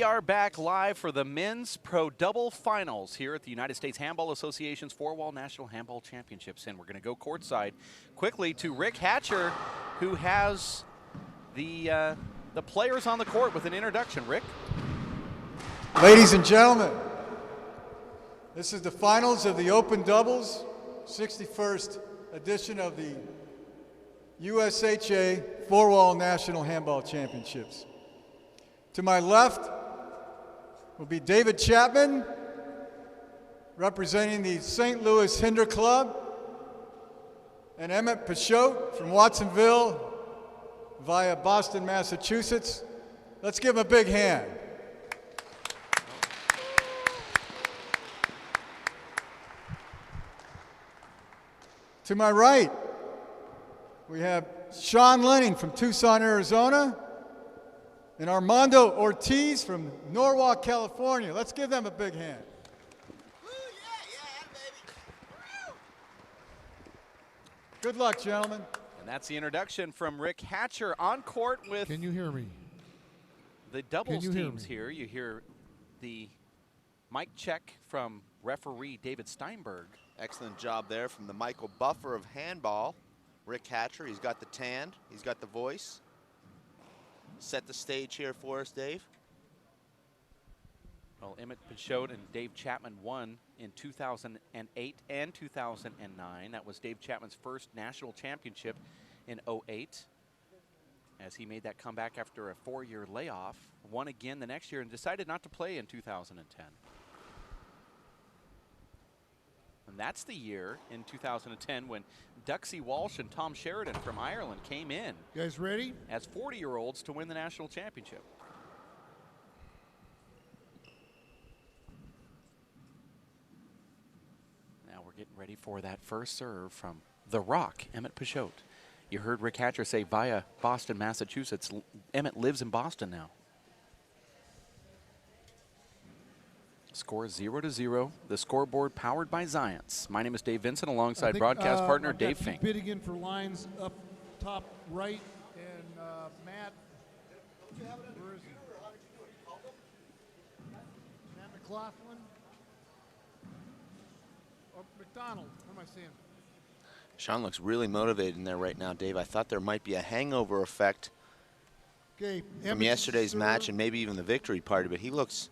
We are back live for the Men's Pro Double Finals here at the United States Handball Association's Four-Wall National Handball Championships. And we're going to go courtside quickly to Rick Hatcher, who has the players on the court with an introduction. Rick? Ladies and gentlemen, this is the finals of the Open Doubles, 61st edition of the USHA Four-Wall National Handball Championships. To my left will be David Chapman, representing the St. Louis Hinder Club, and Emmett Peixoto from Watsonville via Boston, Massachusetts. Let's give him a big hand. To my right, we have Sean Lenning from Tucson, Arizona, and Armando Ortiz from Norwalk, California. Let's give them a big hand. Good luck, gentlemen. And that's the introduction from Rick Hatcher on court with Can you hear me? the doubles teams here. You hear the mic check from referee David Steinberg. Excellent job there from the Michael Buffer of handball. Rick Hatcher, he's got the tan, he's got the voice. Set the stage here for us, Dave. Well, Emmett Peixoto and Dave Chapman won in 2008 and 2009. That was Dave Chapman's first national championship in '08, as he made that comeback after a 4-year layoff. Won again the next year and decided not to play in 2010. And that's the year in 2010 when Duxie Walsh and Tom Sheridan from Ireland came in. You guys ready? As 40-year-olds to win the national championship. Now we're getting ready for that first serve from The Rock, Emmett Peixoto. You heard Rick Hatcher say via Boston, Massachusetts. Emmett lives in Boston now. Score 0-0. The scoreboard powered by Zions. My name is Dave Vincent alongside broadcast partner Dave Fink. Bidding in for lines up top right, and Matt, where is he? Matt McLaughlin or McDonald, what am I saying? Sean looks really motivated in there right now, Dave. I thought there might be a hangover effect from yesterday's match and maybe even the victory party, but he looks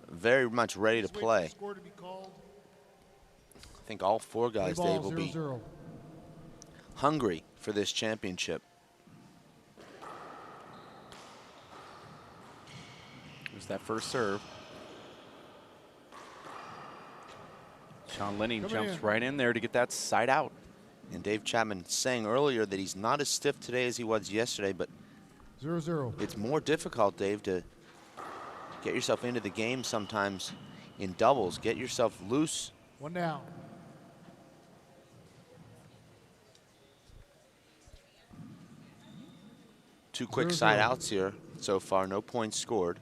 very much ready to play. I think all four guys, Dave, will be hungry for this championship. Here's that first serve. Sean Lenning jumps right in there to get that side out. And Dave Chapman saying earlier that he's not as stiff today as he was yesterday, but 0-0. It's more difficult, Dave, to get yourself into the game sometimes in doubles. Get yourself loose. One down. Two quick side outs here so far. No points scored.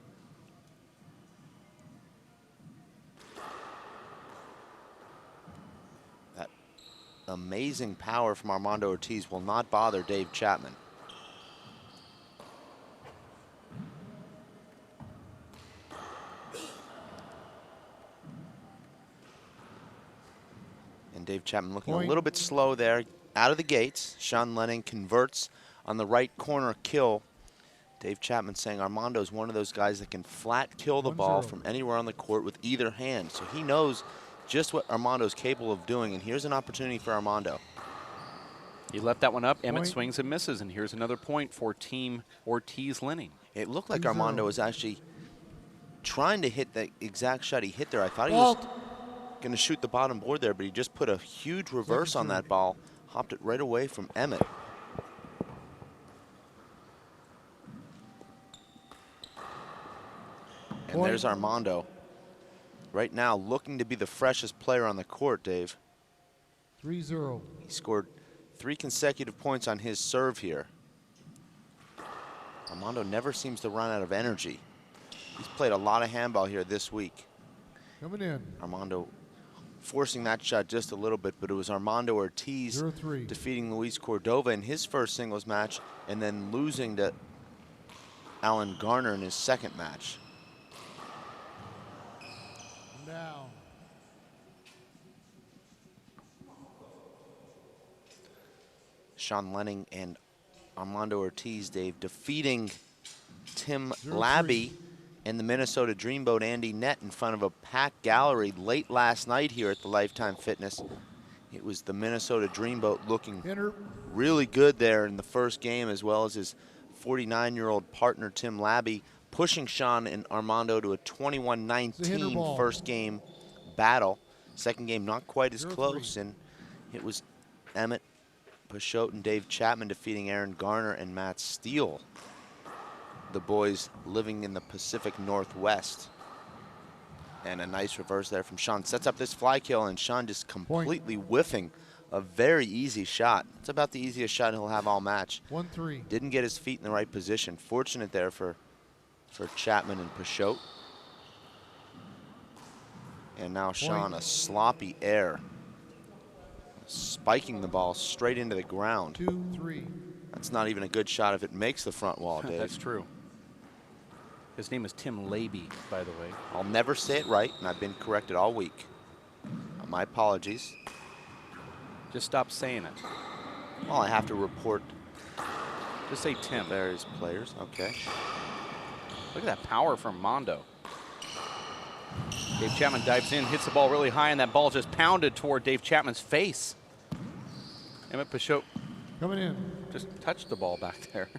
That amazing power from Armando Ortiz will not bother Dave Chapman. Dave Chapman looking a little bit slow there out of the gates. Sean Lenning converts on the right corner kill. Dave Chapman saying Armando's one of those guys that can flat kill the ball from anywhere on the court with either hand. So he knows just what Armando's capable of doing, and here's an opportunity for Armando. He left that one up. Emmett swings and misses, and here's another point for Team Ortiz-Lenning. It looked like Armando was actually trying to hit the exact shot he hit there. I thought he was going to shoot the bottom board there, but he just put a huge reverse on that ball, hopped it right away from Emmett. And there's Armando. Right now looking to be the freshest player on the court, Dave. 3-0. He scored 3 consecutive points on his serve here. Armando never seems to run out of energy. He's played a lot of handball here this week. Coming in. Armando forcing that shot just a little bit, but it was Armando Ortiz 0-3. defeating Luis Cordova in his first singles match and then losing to Alan Garner in his second match. Sean Lenning and Armando Ortiz, Dave, defeating Tim 0-3. Labby and the Minnesota Dreamboat Andy Nett in front of a packed gallery late last night here at the Lifetime Fitness. It was the Minnesota Dreamboat looking Hitter. really good there in the first game, as well as his 49-year-old partner Tim Labby, pushing Sean and Armando to a 21-19 first game battle. Second game not quite as 0-3. close, and it was Emmett Pashot and Dave Chapman defeating Aaron Garner and Matt Steele, the boys living in the Pacific Northwest. And a nice reverse there from Sean. Sets up this fly kill, and Sean just completely whiffing a very easy shot. It's about the easiest shot he'll have all match. 1-3. Didn't get his feet in the right position. Fortunate there for Chapman and Pashot. And now Sean, a sloppy air, spiking the ball straight into the ground. 2-3. That's not even a good shot if it makes the front wall, Dave. That's true. His name is Tim Labby, by the way. I'll never say it right, and I've been corrected all week. My apologies. Just stop saying it. Well, I have to report Just say Tim. various players. Okay. Look at that power from Mondo. Dave Chapman dives in, hits the ball really high, and that ball just pounded toward Dave Chapman's face. Emmett Pashot Coming in. just touched the ball back there.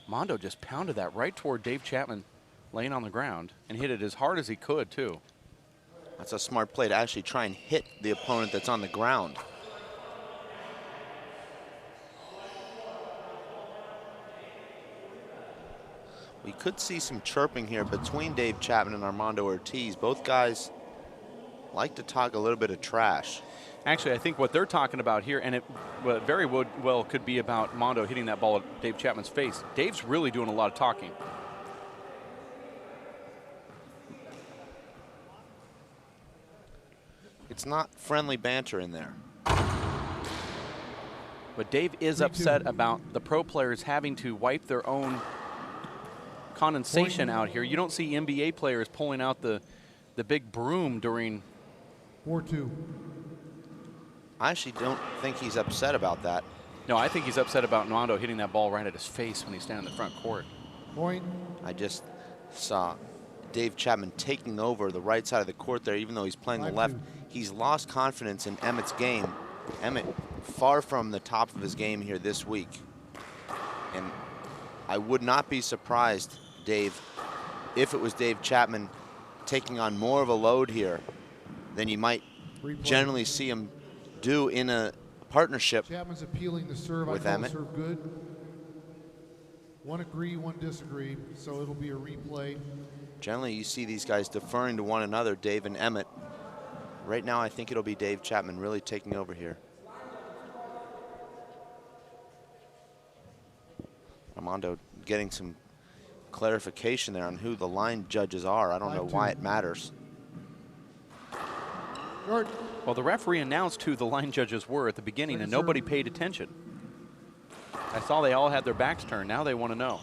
Mondo just pounded that right toward Dave Chapman laying on the ground and hit it as hard as he could, too. That's a smart play to actually try and hit the opponent that's on the ground. We could see some chirping here between Dave Chapman and Armando Ortiz. Both guys like to talk a little bit of trash. Actually, I think what they're talking about here, and it very well could be about Mondo hitting that ball at Dave Chapman's face. Dave's really doing a lot of talking. It's not friendly banter in there. But Dave is 3-2. upset about the pro players having to wipe their own condensation out here. You don't see NBA players pulling out the big broom during. 4-2. I actually don't think he's upset about that. No, I think he's upset about Mondo hitting that ball right at his face when he's standing in the front court. Point. I just saw Dave Chapman taking over the right side of the court there, even though he's playing the 5-2. left. He's lost confidence in Emmett's game. Emmett far from the top of his game here this week. And I would not be surprised, Dave, if it was Dave Chapman taking on more of a load here than you might generally see him do in a partnership. Chapman's appealing the serve. With I call Emmett. the serve good. One agree, one disagree. So it'll be a replay. Generally, you see these guys deferring to one another, Dave and Emmett. Right now, I think it'll be Dave Chapman really taking over here. Armando getting some clarification there on who the line judges are. I don't know 5-2. why it matters. Guard. Well, the referee announced who the line judges were at the beginning, and nobody paid attention. I saw they all had their backs turned. Now they want to know.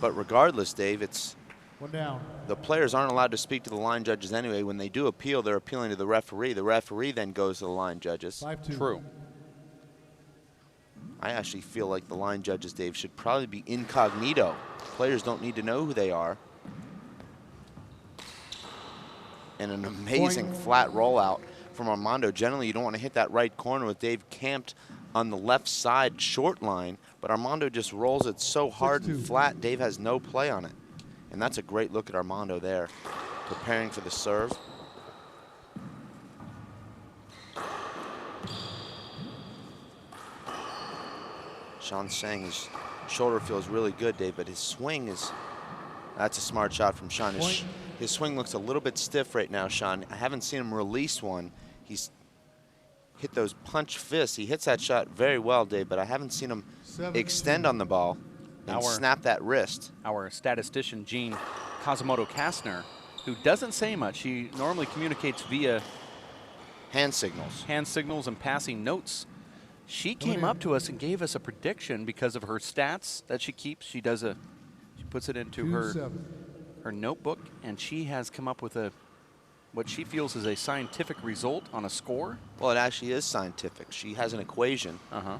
But regardless, Dave, it's One down. the players aren't allowed to speak to the line judges anyway. When they do appeal, they're appealing to the referee. The referee then goes to the line judges. 5-2. True. I actually feel like the line judges, Dave, should probably be incognito. Players don't need to know who they are. And an amazing flat rollout from Armando. Generally, you don't want to hit that right corner with Dave camped on the left side short line, but Armando just rolls it so hard and 6-2. flat, Dave has no play on it. And that's a great look at Armando there, preparing for the serve. Sean's saying his shoulder feels really good, Dave, but his swing is, that's a smart shot from Sean. His swing looks a little bit stiff right now, Sean. I haven't seen him release one. He's hit those punch fists. He hits that shot very well, Dave, but I haven't seen him 7-2. extend on the ball and snap that wrist. Our statistician, Gene Kazumoto-Kastner, who doesn't say much. He normally communicates via Hand signals. hand signals and passing notes. She Come came in. up to us and gave us a prediction because of her stats that she keeps. She puts it into her 2-7. notebook, and she has come up with a what she feels is a scientific result on a score. Well, it actually is scientific. She has an equation. Uh-huh.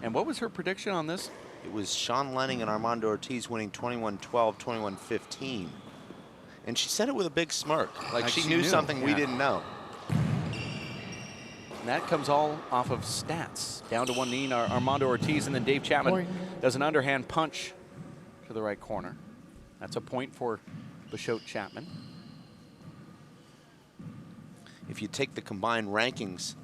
And what was her prediction on this? It was Sean Lenning and Armando Ortiz winning 21-12, 21-15. And she said it with a big smirk, like she knew something we didn't know. And that comes all off of stats. Down to one knee, Armando Ortiz, and then Dave Chapman Point. does an underhand punch to the right corner. That's a point for Bashote Chapman. If you take the combined rankings,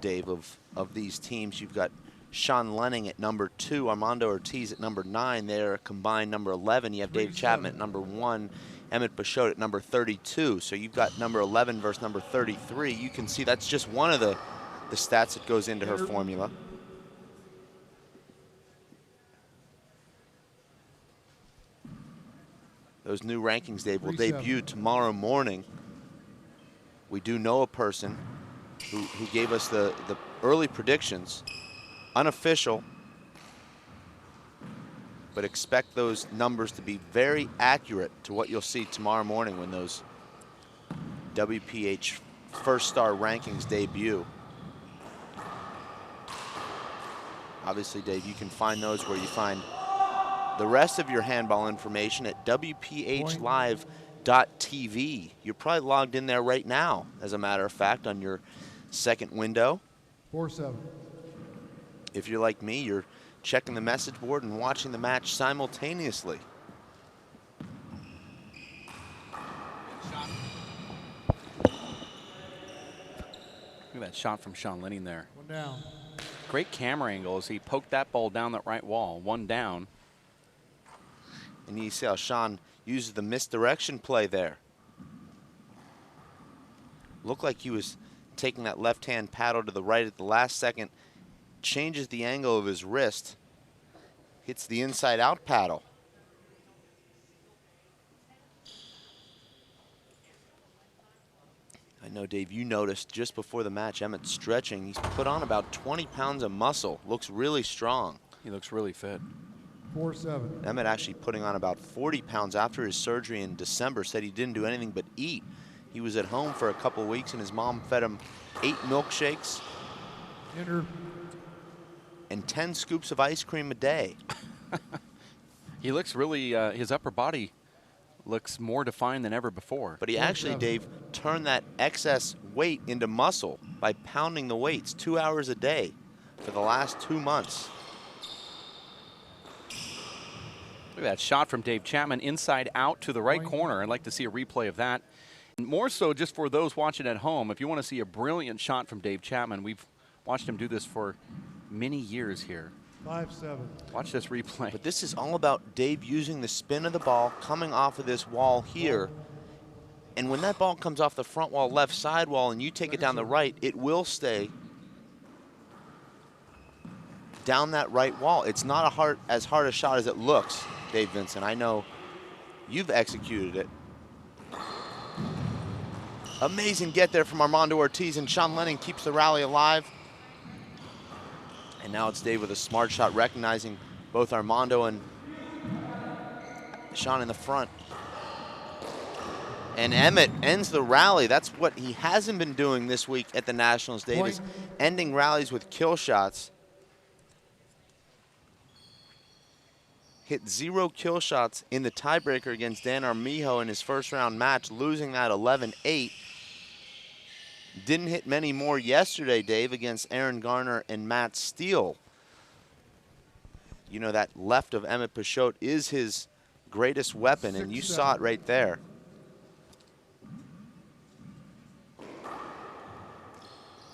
Dave, of these teams, you've got Sean Lenning at number 2, Armando Ortiz at number 9. They're combined number 11. You have Dave Chapman at number 1, Emmett Bashote at number 32. So you've got number 11 versus number 33. You can see that's just one of the stats that goes into her formula. Those new rankings, Dave, will debut tomorrow morning. We do know a person who gave us the early predictions, unofficial, but expect those numbers to be very accurate to what you'll see tomorrow morning when those WPH first star rankings debut. Obviously, Dave, you can find those where you find the rest of your handball information at WPHlive.tv. You're probably logged in there right now, as a matter of fact, on your second window. 4-7. If you're like me, you're checking the message board and watching the match simultaneously. Look at that shot from Sean Lenning there. 1 down. Great camera angle as he poked that ball down that right wall. 1 down. And you see how Sean uses the misdirection play there. Looked like he was taking that left-hand paddle to the right at the last second, changes the angle of his wrist, hits the inside-out paddle. I know, Dave, you noticed just before the match, Emmett stretching. He's put on about 20 pounds of muscle. Looks really strong. He looks really fit. 4-7. Emmett actually putting on about 40 pounds after his surgery in December. Said he didn't do anything but eat. He was at home for a couple of weeks and his mom fed him 8 milkshakes and 10 scoops of ice cream a day. He looks really, his upper body looks more defined than ever before. But he actually, Dave, turned that excess weight into muscle by pounding the weights 2 hours a day for the last 2 months. Look at that shot from Dave Chapman, inside out to the right corner. I'd like to see a replay of that. And more so just for those watching at home, if you want to see a brilliant shot from Dave Chapman, we've watched him do this for many years here. 5-7. Watch this replay. But this is all about Dave using the spin of the ball coming off of this wall here. And when that ball comes off the front wall, left side wall, and you take it down the right, it will stay down that right wall. It's not as hard a shot as it looks, Dave Vincent. I know you've executed it. Amazing get there from Armando Ortiz, and Sean Lenning keeps the rally alive. And now it's Dave with a smart shot, recognizing both Armando and Sean in the front. And Emmett ends the rally. That's what he hasn't been doing this week at the Nationals, Dave, is ending rallies with kill shots. Hit 0 kill shots in the tiebreaker against Dan Armijo in his first round match, losing that 11-8. Didn't hit many more yesterday, Dave, against Aaron Garner and Matt Steele. You know, that left of Emmett Bashote is his greatest weapon, and you saw it right there.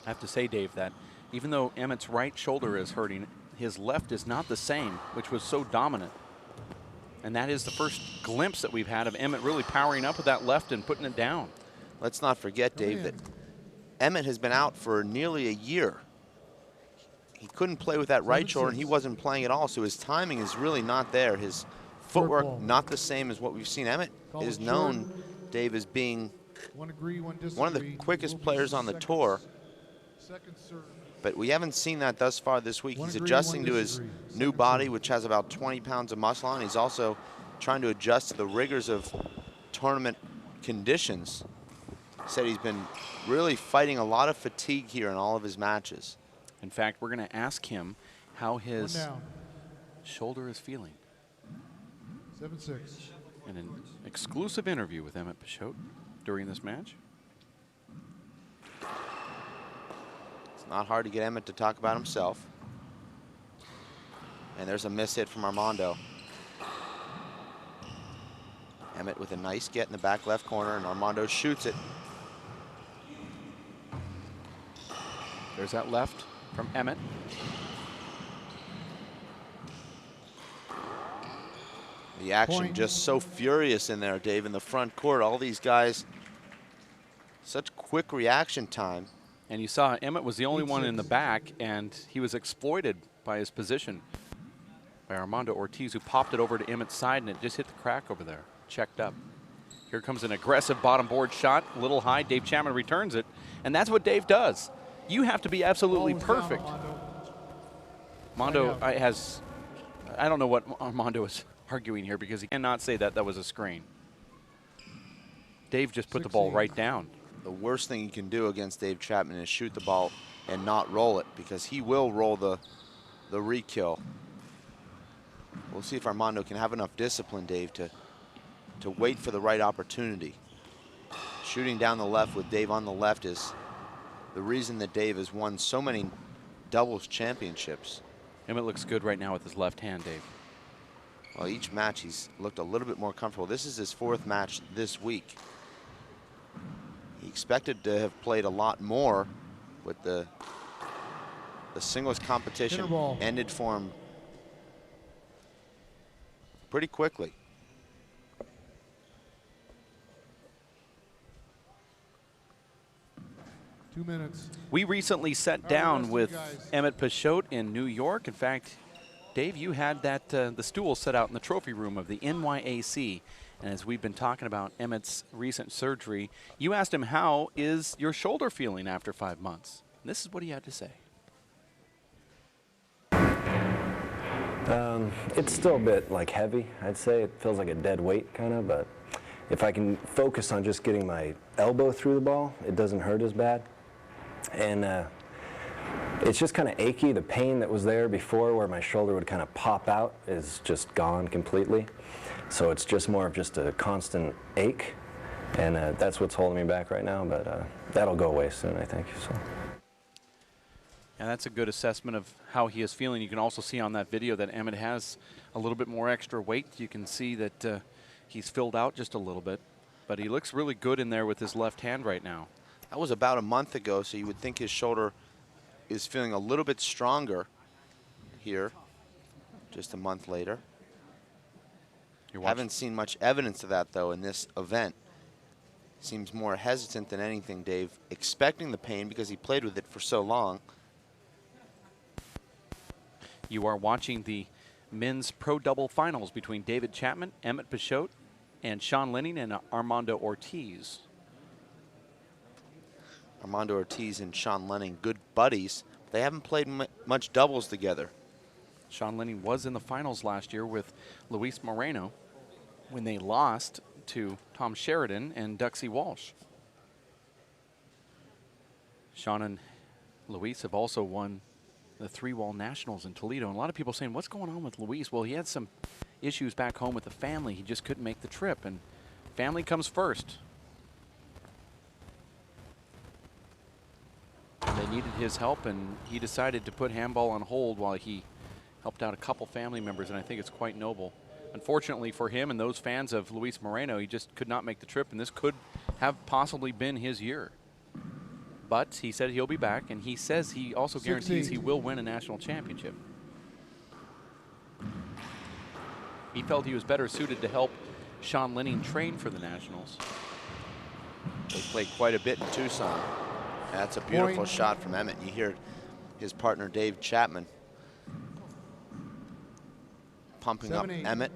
I have to say, Dave, that even though Emmett's right shoulder is hurting, his left is not the same, which was so dominant. And that is the first glimpse that we've had of Emmett really powering up with that left and putting it down. Let's not forget, Dave, that Emmett has been out for nearly a year. He couldn't play with that right shoulder, and he wasn't playing at all, so his timing is really not there. His footwork not the same as what we've seen. Emmett is known, Dave, as being one of the quickest players on the tour. But we haven't seen that thus far this week. He's adjusting to his new body, which has about 20 pounds of muscle on. He's also trying to adjust to the rigors of tournament conditions. said he's been really fighting a lot of fatigue here in all of his matches. In fact, we're going to ask him how his 1 down. shoulder is feeling. 7-6. In an exclusive interview with Emmett Pichot during this match. It's not hard to get Emmett to talk about himself. And there's a miss hit from Armando. Emmett with a nice get in the back left corner, and Armando shoots it. There's that left from Emmett. The action Point. just so furious in there, Dave, in the front court. All these guys, such quick reaction time. And you saw Emmett was the only one in the 8-6. back, and he was exploited by his position by Armando Ortiz, who popped it over to Emmett's side, and it just hit the crack over there, checked up. Here comes an aggressive bottom board shot, a little high. Dave Chapman returns it, and that's what Dave does. You have to be absolutely Ball was down, perfect. Armando. Armando has, I don't know what Armando is arguing here, because he cannot say that that was a screen. Dave just put the ball 16. right down. The worst thing you can do against Dave Chapman is shoot the ball and not roll it, because he will roll the re-kill. We'll see if Armando can have enough discipline, Dave, to wait for the right opportunity. Shooting down the left with Dave on the left is the reason that Dave has won so many doubles championships. Emmett looks good right now with his left hand, Dave. Well, each match he's looked a little bit more comfortable. This is his 4th match this week. He expected to have played a lot more, but the singles competition Hitter ball. ended for him pretty quickly. Two minutes. We recently sat right, down rest with you guys. Emmett Pichot in New York. In fact, Dave, you had that the stool set out in the trophy room of the NYAC. And as we've been talking about Emmett's recent surgery, you asked him, how is your shoulder feeling after 5 months? And this is what he had to say. It's still a bit like heavy, I'd say. It feels like a dead weight kind of, but if I can focus on just getting my elbow through the ball, it doesn't hurt as bad. And it's just kind of achy. The pain that was there before where my shoulder would kind of pop out is just gone completely. So it's just more of just a constant ache, and that's what's holding me back right now, but that'll go away soon, I think. So. And that's a good assessment of how he is feeling. You can also see on that video that Emmett has a little bit more extra weight. You can see that he's filled out just a little bit, but he looks really good in there with his left hand right now. That was about a month ago, so you would think his shoulder is feeling a little bit stronger here, just a month later. Haven't seen much evidence of that, though, in this event. Seems more hesitant than anything, Dave, expecting the pain because he played with it for so long. You are watching the men's pro double finals between David Chapman, Emmett Pichot, and Sean Lenning and Armando Ortiz. Armando Ortiz and Sean Lenning, good buddies. But they haven't played much doubles together. Sean Lenning was in the finals last year with Luis Moreno when they lost to Tom Sheridan and Duxie Walsh. Sean and Luis have also won the 3-wall nationals in Toledo. And a lot of people saying, what's going on with Luis? Well, he had some issues back home with the family. He just couldn't make the trip, and family comes first. They needed his help, and he decided to put handball on hold while he helped out a couple family members, and I think it's quite noble. Unfortunately for him and those fans of Luis Moreno, he just could not make the trip, and this could have possibly been his year. But he said he'll be back, and he says he also guarantees he will win a national championship. He felt he was better suited to help Sean Lenning train for the Nationals. They played quite a bit in Tucson. That's a beautiful Point. shot from Emmett. You hear his partner, Dave Chapman, pumping up 7-8. Emmett.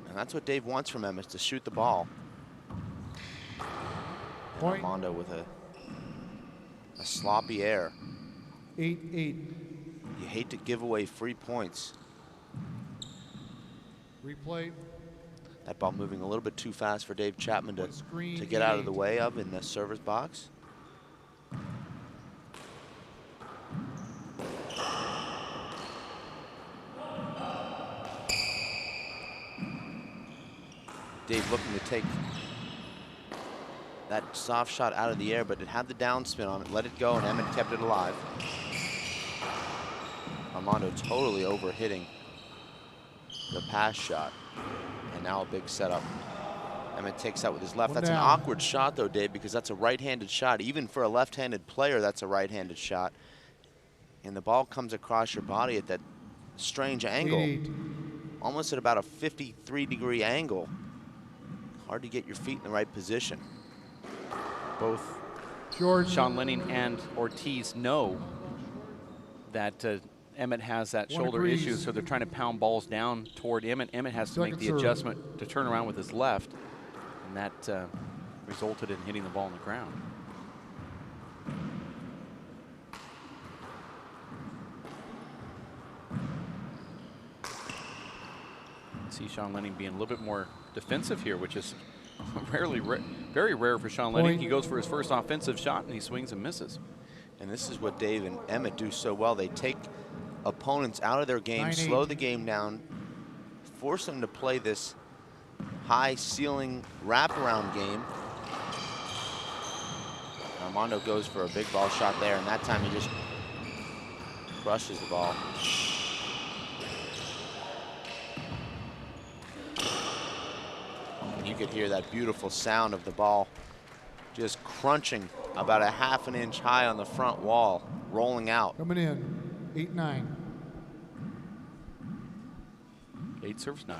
And that's what Dave wants from Emmett, to shoot the ball. Point. Armando with a sloppy air. 8-8. You hate to give away free points. Replay. That ball moving a little bit too fast for Dave Chapman Screen to get out of the 8-8. way of in the service box. Dave looking to take that soft shot out of the air, but it had the downspin on it, let it go, and Emmett kept it alive. Armando totally overhitting the pass shot, and now a big setup. Emmett takes that with his left. One That's an down. awkward shot, though, Dave, because that's a right-handed shot. Even for a left-handed player, that's a right-handed shot. And the ball comes across your body at that strange angle, 8-8. almost at about a 53-degree angle. Hard to get your feet in the right position. Both Jordan. Sean Lenning and Ortiz know that Emmett has that One shoulder agrees. issue, so they're trying to pound balls down toward Emmett. Emmett has to make Second the serve. adjustment to turn around with his left, and that resulted in hitting the ball on the ground. See Sean Lenning being a little bit more defensive here, which is very rare for Sean Lenning. Point. He goes for his first offensive shot, and he swings and misses. And this is what Dave and Emmett do so well. They take opponents out of their game, 9-8. slow the game down, force them to play this high ceiling wraparound game. Armando goes for a big ball shot there, and that time he just crushes the ball. And you could hear that beautiful sound of the ball just crunching about a ½ inch high on the front wall, rolling out. Coming in. 8-9. 8 serves 9.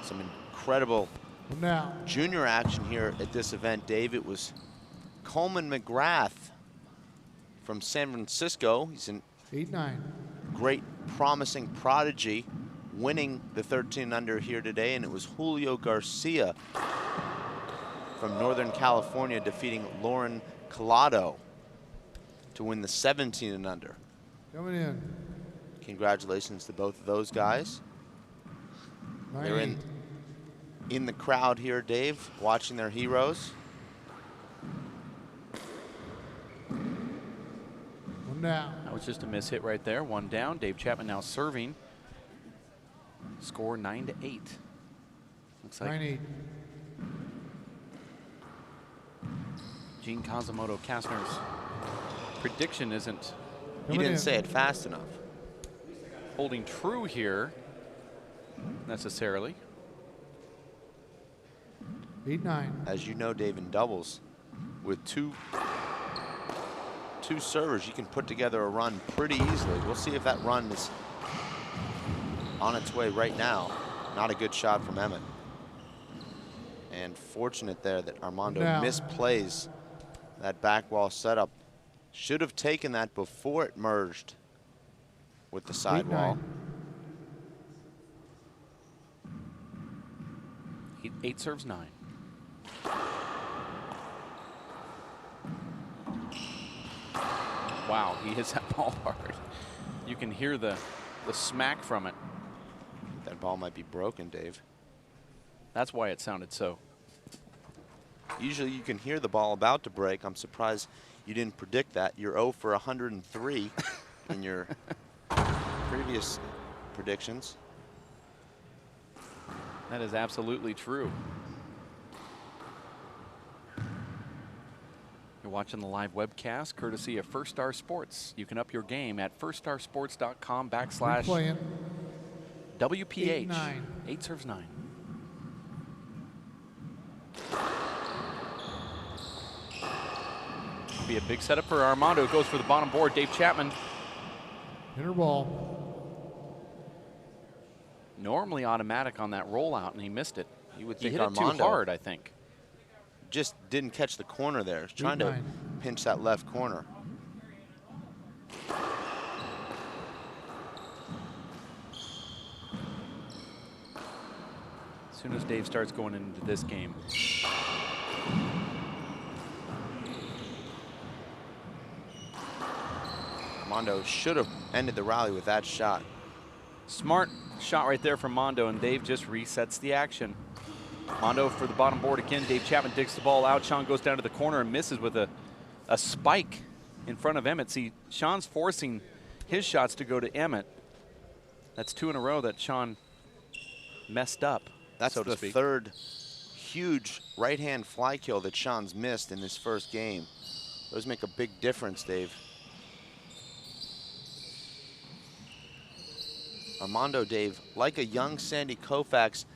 Some incredible One down. junior action here at this event, Dave. It was Coleman McGrath from San Francisco. He's a 8-9. great, promising prodigy, winning the 13 under here today, and it was Julio Garcia from Northern California defeating Lauren Collado to win the 17 and under. Coming in. Congratulations to both of those guys. They're 9-8. in the crowd here, Dave, watching their heroes. One down. That was just a miss hit right there. 1 down. Dave Chapman now serving. Score 9-8. Looks like 9-8. Gene Kazumoto Kastner's prediction isn't He Coming didn't in. say it fast enough. holding true here necessarily. 8-9. As you know, Dave, in doubles, with two servers, you can put together a run pretty easily. We'll see if that run is on its way right now. Not a good shot from Emmett. And fortunate there that Armando Now. misplays that back wall setup. Should have taken that before it merged with the side 8-9. wall. 8 serves 9. Wow, he hits that ball hard. You can hear the smack from it. That ball might be broken, Dave. That's why it sounded so. Usually you can hear the ball about to break. I'm surprised you didn't predict that. You're 0 for 103 in your previous predictions. That is absolutely true. You're watching the live webcast courtesy of First Star Sports. You can up your game at firststarsports.com/WPH. Playing. 8-9. 8 serves 9. Be a big setup for Armando. Goes for the bottom board. Dave Chapman, Inner ball. normally automatic on that rollout, and he missed it. You would He think hit it too Armando hard, I think. just didn't catch the corner there. He's trying to 8-9. pinch that left corner. As soon as Dave starts going into this game, Armando should have ended the rally with that shot. Smart shot right there from Mondo, and Dave just resets the action. Mondo for the bottom board again. Dave Chapman digs the ball out. Sean goes down to the corner and misses with a spike in front of Emmett. See, Sean's forcing his shots to go to Emmett. That's 2 in a row that Sean messed up. That's so to the speak. third huge right-hand fly kill that Sean's missed in this first game. Those make a big difference, Dave. Armando, Dave, like a young Sandy Koufax,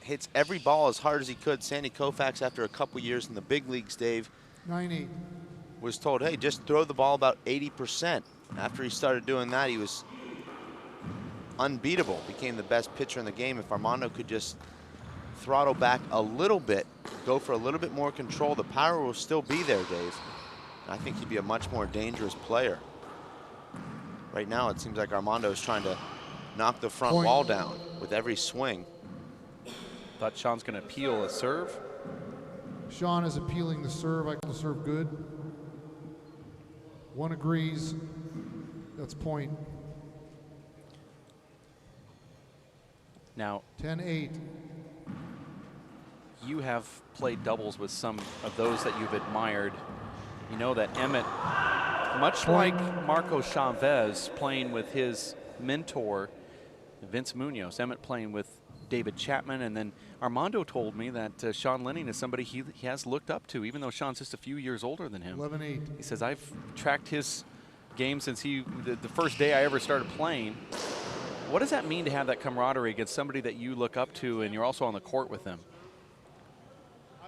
hits every ball as hard as he could. Sandy Koufax, after a couple years in the big leagues, Dave, 9-8. was told, hey, just throw the ball about 80%. After he started doing that, he was unbeatable, became the best pitcher in the game. If Armando could just throttle back a little bit, go for a little bit more control, the power will still be there, Dave. And I think he'd be a much more dangerous player. Right now, it seems like Armando is trying to knock the front wall down with every swing. Thought Sean's going to appeal a serve. Sean is appealing the serve. I call the serve good. One agrees. That's point. Now, 10-8. you have played doubles with some of those that you've admired. You know that Emmett, much like Marco Chavez playing with his mentor, Vince Munoz, Emmett playing with David Chapman, and then Armando told me that Sean Lenning is somebody he has looked up to, even though Sean's just a few years older than him. 11-8. He says, I've tracked his game since the first day I ever started playing. What does that mean to have that camaraderie against somebody that you look up to and you're also on the court with them?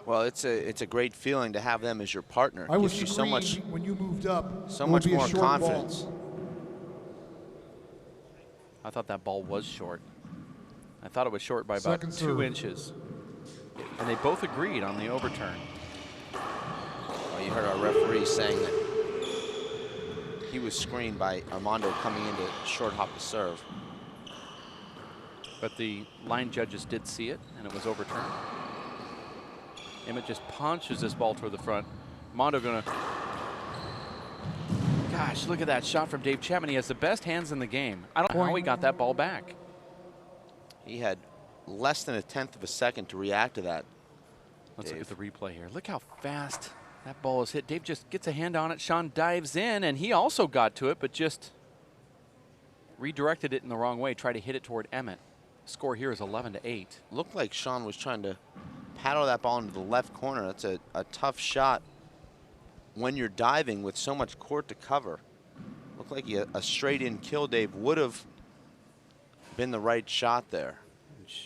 Well, it's a great feeling to have them as your partner. I was Gives you so much, when you moved up. so it would much be a more short confidence. ball. I thought that ball was short. I thought it was short by about Second 2 serve. inches. And they both agreed on the overturn. Well, you heard our referee saying that he was screened by Armando coming in to short hop the serve. But the line judges did see it, and it was overturned. Emmett just punches this ball toward the front. Mondo gonna, gosh, look at that shot from Dave Chapman. He has the best hands in the game. I don't know how he got that ball back. He had less than 1/10 of a second to react to that. Let's Dave. look at the replay here. Look how fast that ball is hit. Dave just gets a hand on it. Sean dives in, and he also got to it, but just redirected it in the wrong way, tried to hit it toward Emmett. Score here is 11-8. Looked like Sean was trying to paddle that ball into the left corner. That's a tough shot when you're diving with so much court to cover. Looked like a straight-in kill, Dave, would have been the right shot there.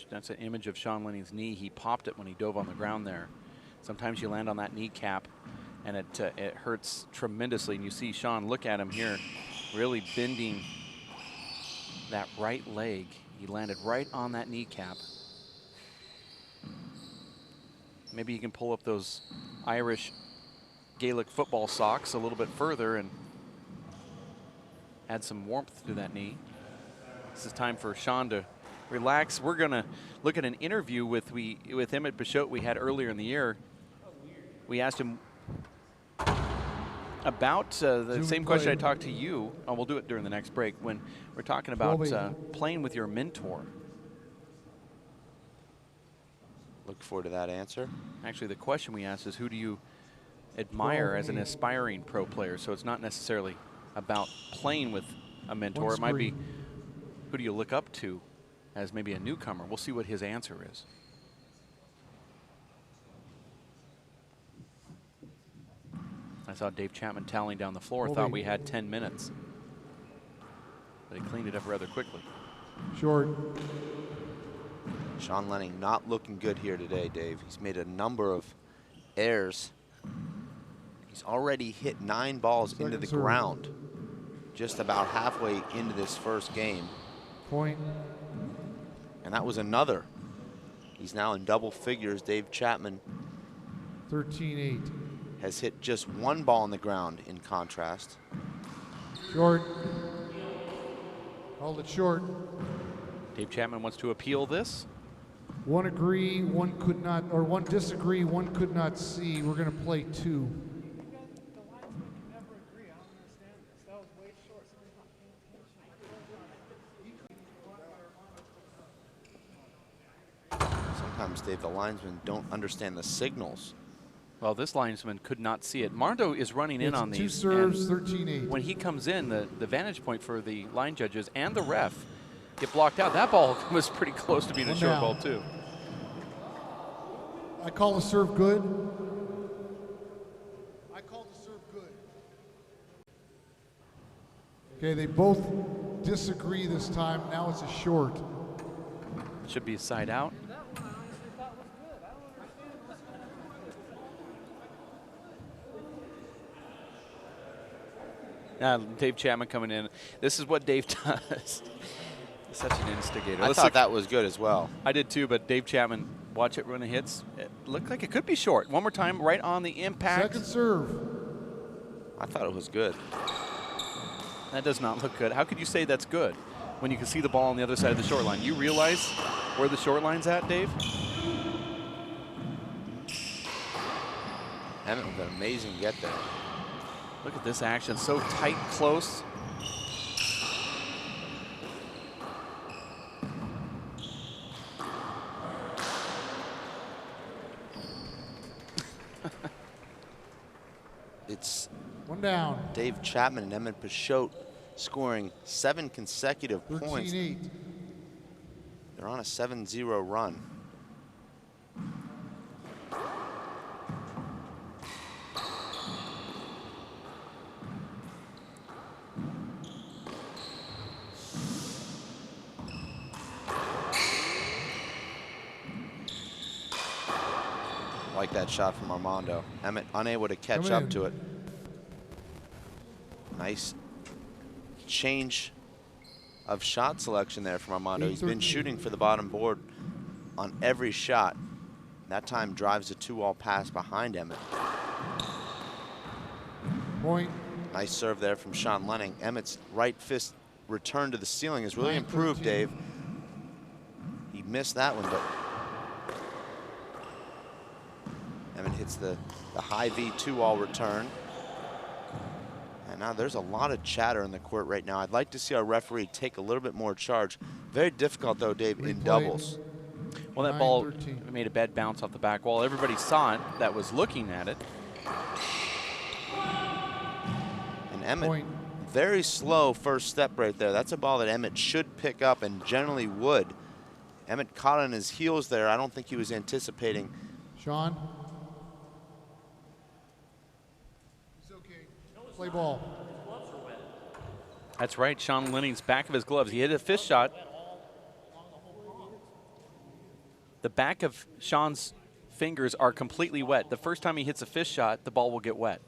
That's an image of Sean Lenning's knee. He popped it when he dove on the ground there. Sometimes you land on that kneecap, and it hurts tremendously. And you see Sean, look at him here, really bending that right leg. He landed right on that kneecap. Maybe you can pull up those Irish Gaelic football socks a little bit further and add some warmth to that knee. This is time for Sean to relax. We're going to look at an interview with Emmett Bichotte we had earlier in the year. We asked him about the same question I talked to you. Oh, we'll do it during the next break when we're talking about playing with your mentor. Look forward to that answer. Actually, the question we asked is, who do you admire as an aspiring pro player? So it's not necessarily about playing with a mentor. It might be, who do you look up to as maybe a newcomer? We'll see what his answer is. I saw Dave Chapman tallying down the floor, thought we had 10 minutes. But he cleaned it up rather quickly. Short. Sean Lenning not looking good here today, Dave. He's made a number of errors. He's already hit 9 balls into the ground just about halfway into this first game. Point. And that was another. He's now in double figures. Dave Chapman 13-8. has hit just 1 ball on the ground in contrast. Short. Hold it short. Dave Chapman wants to appeal this. One agree, one could not, or one disagree, one could not see. We're going to play 2. Dave. The linesmen don't understand the signals. Well, this linesman could not see it. Mondo is running in It's on two these. serves, and 13-8. when he comes in, the vantage point for the line judges and the ref get blocked out. That ball was pretty close to being a One short down. ball, too. I call the serve good. I call the serve good. Okay, they both disagree this time. Now it's a short. Should be a side out. Dave Chapman coming in. This is what Dave does. He's such an instigator. I Let's thought look- that was good as well. I did too, but Dave Chapman, watch it when it hits. It looked like it could be short. One more time, right on the impact. Second serve. I thought it was good. That does not look good. How could you say that's good when you can see the ball on the other side of the short line? You realize where the short line's at, Dave? Emmett with an amazing get there. Look at this action, so tight, close. It's One down. Dave Chapman and Emmett Pashot scoring 7 consecutive points. 13-8. They're on a 7-0 run. Like that shot from Armando. Emmett unable to catch Come up in. to it. Nice change of shot selection there from Armando. He's been 8-13. shooting for the bottom board on every shot. That time drives a 2-all pass behind Emmett. Point. Nice serve there from Sean Lenning. Emmett's right fist return to the ceiling has really 9-13. improved, Dave. He missed that one, but Emmett hits the high V 2-all return. And now there's a lot of chatter in the court right now. I'd like to see our referee take a little bit more charge. Very difficult, though, Dave, in Replay. doubles. Well, that ball 9-13. made a bad bounce off the back wall. Everybody saw it that was looking at it. And Emmett, Point. very slow first step right there. That's a ball that Emmett should pick up and generally would. Emmett caught on his heels there. I don't think he was anticipating. Sean. It's okay. Play ball. That's right, Sean Lenning's back of his gloves. He hit a fist shot. The back of Sean's fingers are completely wet. The first time he hits a fist shot, the ball will get wet.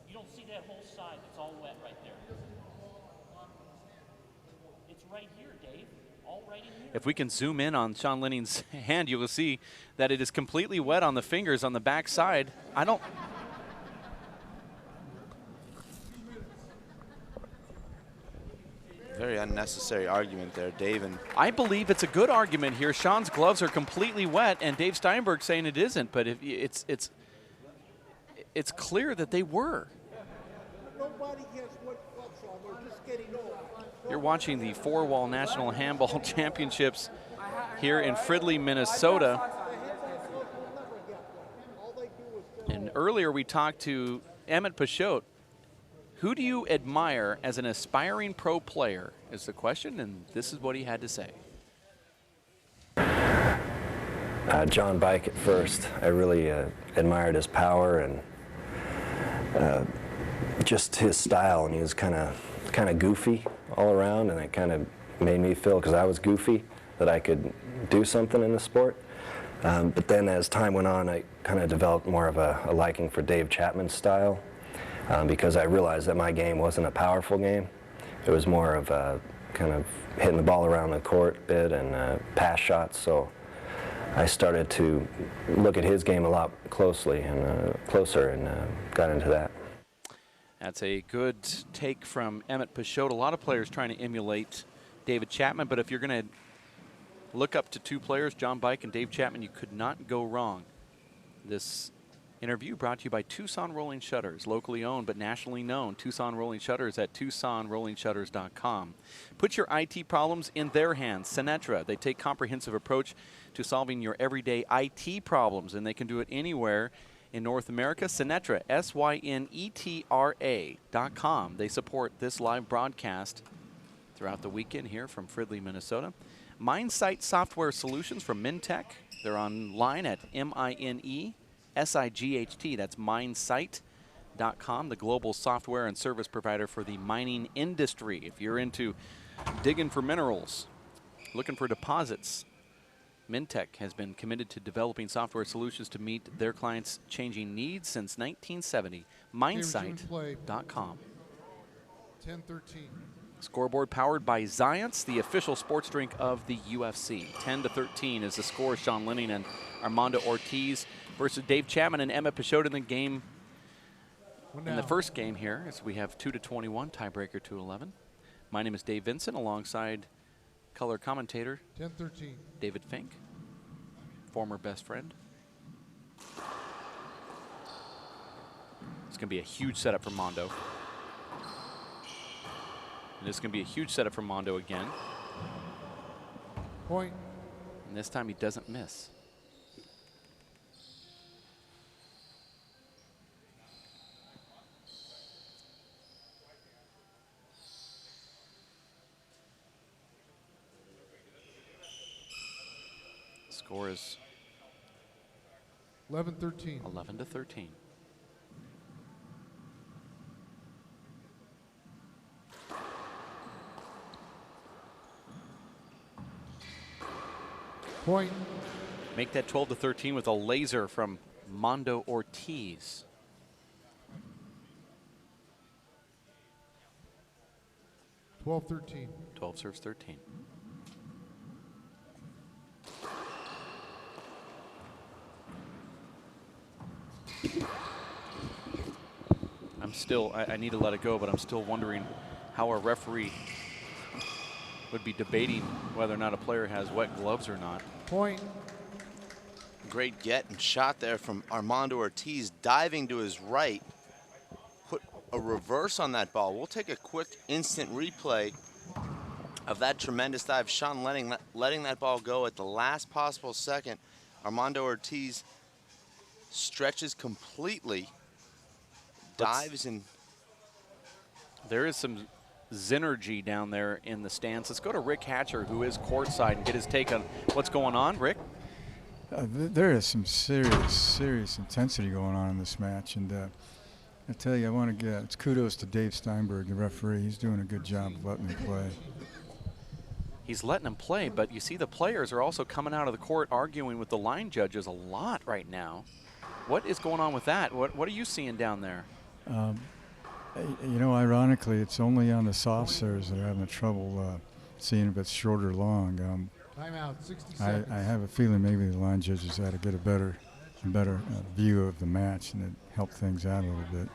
You don't see that whole side. It's all wet right there. It's right here, Dave. All right in here. If we can zoom in on Sean Lenning's hand, you will see that it is completely wet on the fingers on the back side. I don't... Very unnecessary argument there, Dave. And I believe it's a good argument here. Sean's gloves are completely wet, and Dave Steinberg saying it isn't, but if it's clear that they were. Nobody has wet gloves on. They're just getting old. You're watching the four-wall National Handball Championships here in Fridley, Minnesota. And earlier we talked to Emmett Pashot. Who do you admire as an aspiring pro player is the question, and this is what he had to say. John Bike at first. I really admired his power and just his style, and he was kind of goofy all around, and it kind of made me feel, because I was goofy, that I could do something in the sport. But then as time went on, I kind of developed more of a liking for Dave Chapman's style, because I realized that my game wasn't a powerful game. It was more of kind of hitting the ball around the court a bit and pass shots. So I started to look at his game a lot closer and got into that. That's a good take from Emmett Pashot. A lot of players trying to emulate David Chapman, but if you're going to look up to two players, John Bike and Dave Chapman, you could not go wrong this Interview brought to you by Tucson Rolling Shutters, locally owned but nationally known. Tucson Rolling Shutters at TucsonRollingShutters.com. Put your IT problems in their hands. Synetra, they take comprehensive approach to solving your everyday IT problems, and they can do it anywhere in North America. Synetra, SYNETRA.com. They support this live broadcast throughout the weekend here from Fridley, Minnesota. MineSight Software Solutions from Mintech. They're online at MINESIGHT. That's MineSight.com, the global software and service provider for the mining industry. If you're into digging for minerals, looking for deposits, Mintech has been committed to developing software solutions to meet their clients' changing needs since 1970. MineSight.com. 10-13. Scoreboard powered by Zions, the official sports drink of the UFC. 10-13 is the score. Sean Lenning and Armando Ortiz versus Dave Chapman and Emmett Peixoto in the game. In the first game here, as we have 2-21, tiebreaker 2-11. My name is Dave Vincent, alongside color commentator 10-13. David Fink, former best friend. It's going to be a huge setup for Mondo. And this is going to be a huge setup for Mondo again. Point. And this time he doesn't miss. Score is 11-13. 11-13. Point. Make that 12-13 with a laser from Mondo Ortiz. Twelve 13. 12 serves 13. I'm still, I need to let it go, but I'm still wondering how a referee would be debating whether or not a player has wet gloves or not. Point. Great get and shot there from Armando Ortiz, diving to his right. Put a reverse on that ball. We'll take a quick instant replay of that tremendous dive. Sean Lenning letting that ball go at the last possible second. Armando Ortiz stretches completely, dives and... There is some synergy down there in the stands. Let's go to Rick Hatcher, who is courtside, and get his take on what's going on. Rick? There is some serious intensity going on in this match, and I tell you, I want to give kudos to Dave Steinberg, the referee. He's doing a good job of letting him play. He's letting him play, but you see the players are also coming out of the court arguing with the line judges a lot right now. What is going on with that? What are you seeing down there? You know, ironically, it's only on the soft serves that are having trouble seeing if it's short or long. Timeout, 60 seconds. I have a feeling maybe the line judges had to get a better view of the match, and it helped things out a little bit.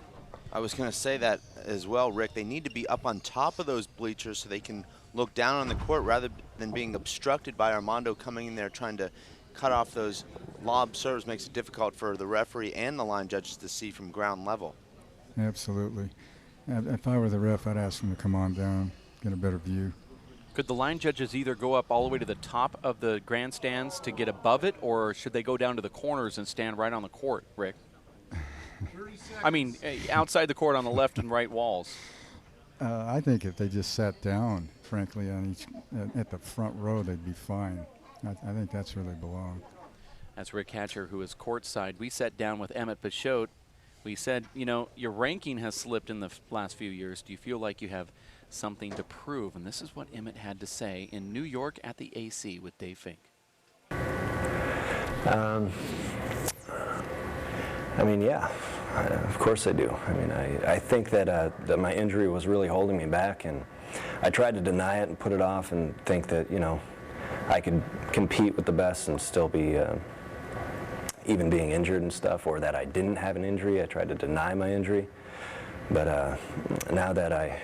I was going to say that as well, Rick. They need to be up on top of those bleachers so they can look down on the court rather than being obstructed by Armando coming in there trying to cut off those lob serves. Makes it difficult for the referee and the line judges to see from ground level. Absolutely. If I were the ref, I'd ask him to come on down, get a better view. Could the line judges either go up all the way to the top of the grandstands to get above it, or should they go down to the corners and stand right on the court, Rick? I mean, outside the court on the left and right walls. I think if they just sat down, frankly, on at the front row, they'd be fine. I think that's where they belong. That's Rick Hatcher, who is courtside. We sat down with Emmett Peixoto. We said, you know, your ranking has slipped in the last few years. Do you feel like you have something to prove? And this is what Emmett had to say in New York at the AC with Dave Fink. I mean, yeah, of course I do. I mean, I think that my injury was really holding me back, and I tried to deny it and put it off and think that, you know, I could compete with the best and still be even being injured and stuff, or that I didn't have an injury. I tried to deny my injury. But now that I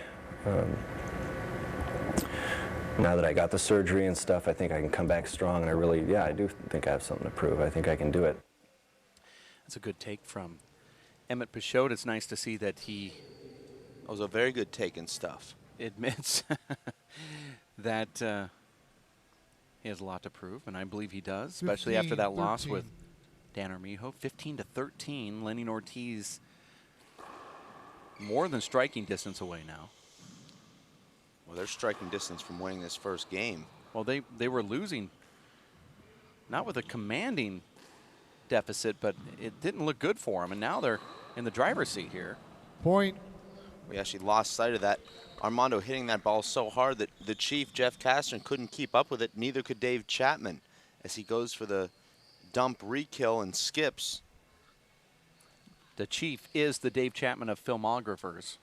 got the surgery and stuff, I think I can come back strong, and I do think I have something to prove. I think I can do it. That's a good take from Emmett Peixoto. It's nice to see that he That was a very good take and stuff. admits that he has a lot to prove, and I believe he does, especially after that loss with Dan Armijo. 15-13, Lenny Ortiz more than striking distance away now. Well, they're striking distance from winning this first game. Well, they were losing, not with a commanding deficit, but it didn't look good for them, and now they're in the driver's seat here. Point. We actually lost sight of that. Armando hitting that ball so hard that the Chief, Jeff Castron, couldn't keep up with it. Neither could Dave Chapman as he goes for the dump re-kill and skips. The Chief is the Dave Chapman of filmographers.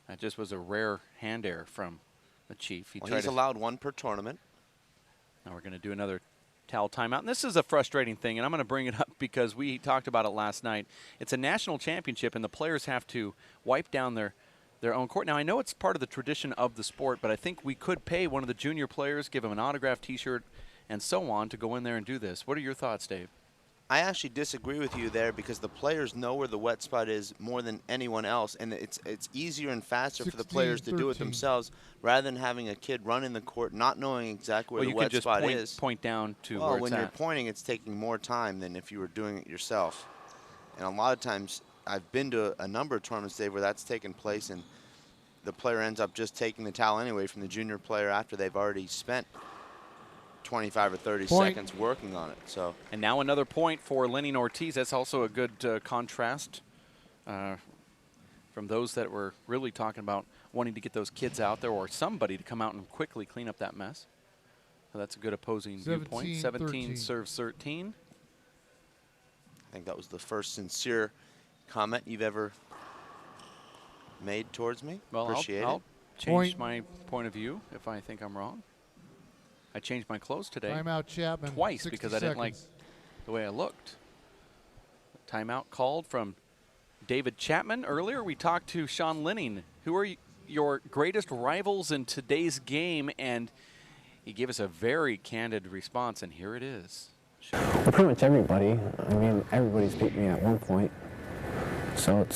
That just was a rare hand error from the Chief. Well, he's allowed one per tournament. Now we're going to do another towel timeout. And this is a frustrating thing, and I'm going to bring it up because we talked about it last night. It's a national championship, and the players have to wipe down their own court. Now, I know it's part of the tradition of the sport, but I think we could pay one of the junior players, give him an autographed T-shirt, and so on to go in there and do this. What are your thoughts, Dave? I actually disagree with you there because the players know where the wet spot is more than anyone else, and it's easier and faster for the players to do it themselves rather than having a kid run in the court not knowing exactly where the wet spot is. You can just point down to well, where it's when at. you're pointing, it's taking more time than if you were doing it yourself. And a lot of times, I've been to a number of tournaments, Dave, where that's taken place, and the player ends up just taking the towel anyway from the junior player after they've already spent 25 or 30 seconds working on it. So. And now another point for Lenny Ortiz. That's also a good contrast from those that were really talking about wanting to get those kids out there or somebody to come out and quickly clean up that mess. So that's a good opposing viewpoint. 17 serves 13. I think that was the first sincere comment you've ever made towards me. Well, Appreciate I'll it. change my point of view if I think I'm wrong. I changed my clothes today Timeout, Chapman. twice because I didn't like the way I looked. Timeout called from David Chapman. Earlier we talked to Sean Lenning. Who are your greatest rivals in today's game? And he gave us a very candid response, and here it is. Well, pretty much everybody. I mean, everybody's beat me at one point. So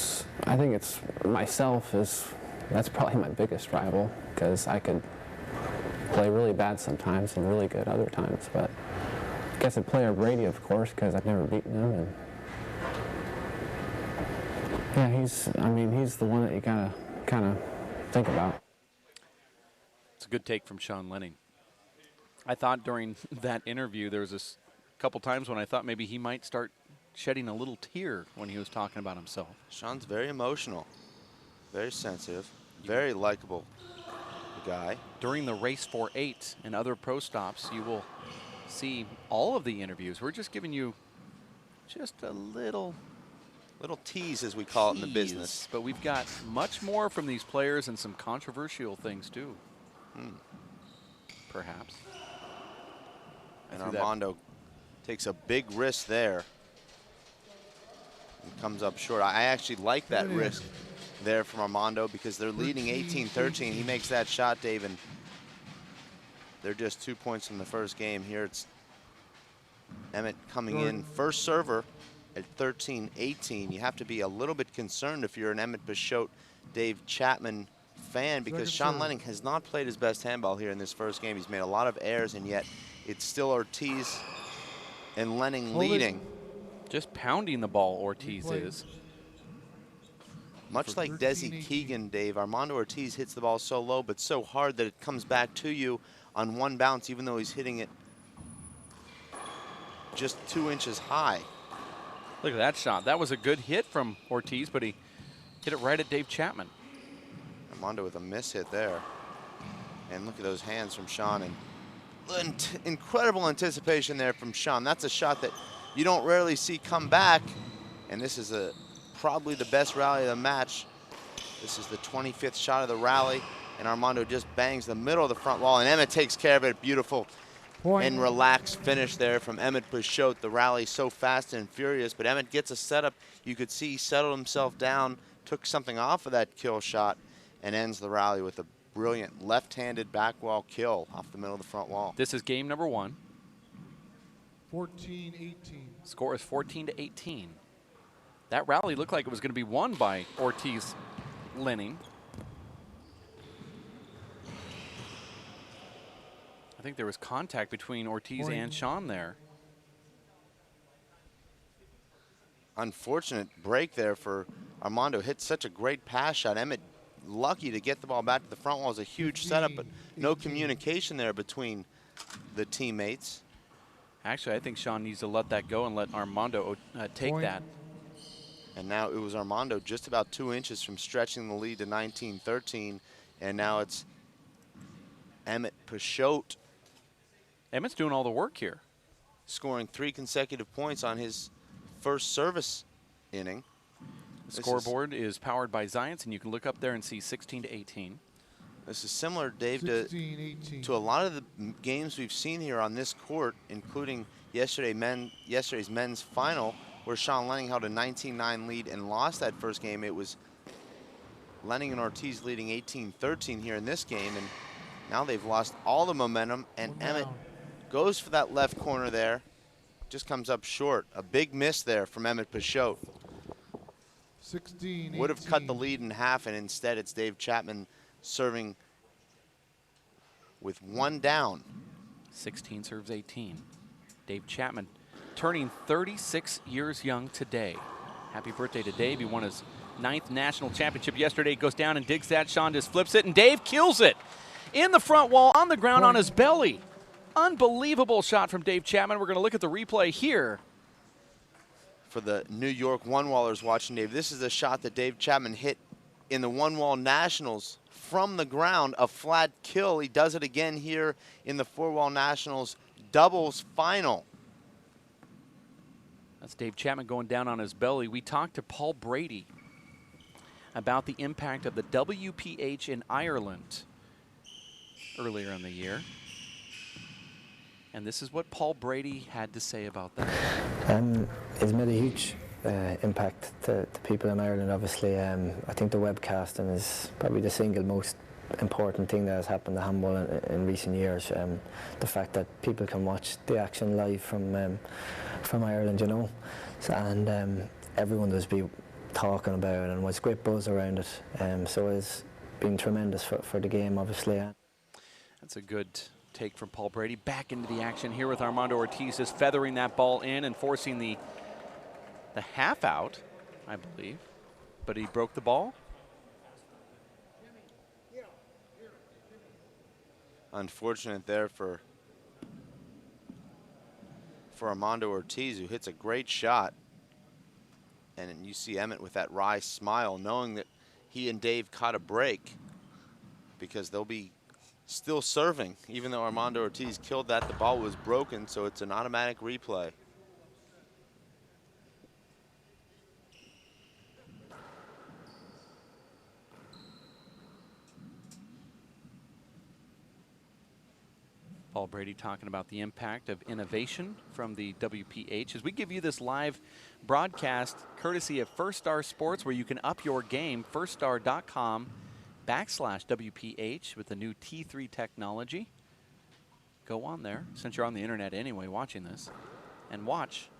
I think it's myself that's probably my biggest rival because I could play really bad sometimes and really good other times. But I guess I'd play a Brady, of course, because I've never beaten him. And yeah, he's the one that you gotta kind of think about. It's a good take from Sean Lenning. I thought during that interview there was a couple times when I thought maybe he might start shedding a little tear when he was talking about himself. Sean's very emotional, very sensitive, very likable guy. During the race for 8 and other pro stops, you will see all of the interviews. We're just giving you just a little tease, as we call it in the business. But we've got much more from these players and some controversial things too. Perhaps. And Armando takes a big risk there. He comes up short. I actually like that risk there from Armando because they're leading 18-13. He makes that shot, Dave, and they're just 2 points in the first game. Here it's Emmett coming in first server at 13-18. You have to be a little bit concerned if you're an Emmett Peixoto, Dave Chapman fan because Sean Lenning has not played his best handball here in this first game. He's made a lot of errors, and yet it's still Ortiz and Lenning leading. Just pounding the ball, Ortiz is. Much like Desi Keegan, Dave, Armando Ortiz hits the ball so low but so hard that it comes back to you on one bounce, even though he's hitting it just 2 inches high. Look at that shot. That was a good hit from Ortiz, but he hit it right at Dave Chapman. Armando with a miss hit there. And look at those hands from Sean. And incredible anticipation there from Sean. That's a shot that you don't rarely see come back. And this is probably the best rally of the match. This is the 25th shot of the rally. And Armando just bangs the middle of the front wall. And Emmett takes care of it. Beautiful and relaxed finish there from Emmett Peixoto. The rally so fast and furious. But Emmett gets a setup. You could see he settled himself down, took something off of that kill shot, and ends the rally with a brilliant left-handed back wall kill off the middle of the front wall. This is game number 1. 14-18. Score is 14-18. That rally looked like it was going to be won by Ortiz Lenning. I think there was contact between Ortiz and Sean there. Unfortunate break there for Armando. Hit such a great pass shot. Emmett lucky to get the ball back to the front wall. It was a huge setup, but no communication there between the teammates. Actually, I think Sean needs to let that go and let Armando take that. And now it was Armando just about 2 inches from stretching the lead to 19-13. And now it's Emmett Peixoto. Emmett's doing all the work here. Scoring 3 consecutive points on his first service inning. The scoreboard is powered by Zions, and you can look up there and see 16-18. This is similar, Dave, 16-18. to a lot of the games we've seen here on this court, including yesterday's men's final, where Sean Lenning held a 19-9 lead and lost that first game. It was Lenning and Ortiz leading 18-13 here in this game, and now they've lost all the momentum, and Emmett goes for that left corner there. Just comes up short. A big miss there from Emmett Peixoto. 16-18. Would have cut the lead in half, and instead it's Dave Chapman serving with 1 down. 16 serves 18. Dave Chapman turning 36 years young today. Happy birthday to Dave. He won his 9th national championship yesterday. Goes down and digs that. Sean just flips it, and Dave kills it. In the front wall, on the ground, on his belly. Unbelievable shot from Dave Chapman. We're going to look at the replay here. For the New York one-wallers watching, Dave, this is a shot that Dave Chapman hit in the one-wall nationals from the ground, a flat kill. He does it again here in the four-wall nationals doubles final. That's Dave Chapman going down on his belly. We talked to Paul Brady about the impact of the WPH in Ireland earlier in the year. And this is what Paul Brady had to say about that. It's made a huge impact to people in Ireland, obviously. I think the webcasting is probably the single most important thing that has happened to handball in recent years. The fact that people can watch the action live from Ireland, you know. So, and everyone does be talking about it, and there's great buzz around it. So it's been tremendous for the game, obviously. That's a good take from Paul Brady. Back into the action here with Armando Ortiz, just feathering that ball in and forcing the half out, I believe. But he broke the ball. Unfortunate there for Armando Ortiz, who hits a great shot. And you see Emmett with that wry smile, knowing that he and Dave caught a break, because they'll be still serving. Even though Armando Ortiz killed that, the ball was broken, so it's an automatic replay. Paul Brady talking about the impact of innovation from the WPH as we give you this live broadcast courtesy of First Star Sports, where you can up your game. firststar.com/WPH with the new T3 technology. Go on there, since you're on the internet anyway watching this, and watch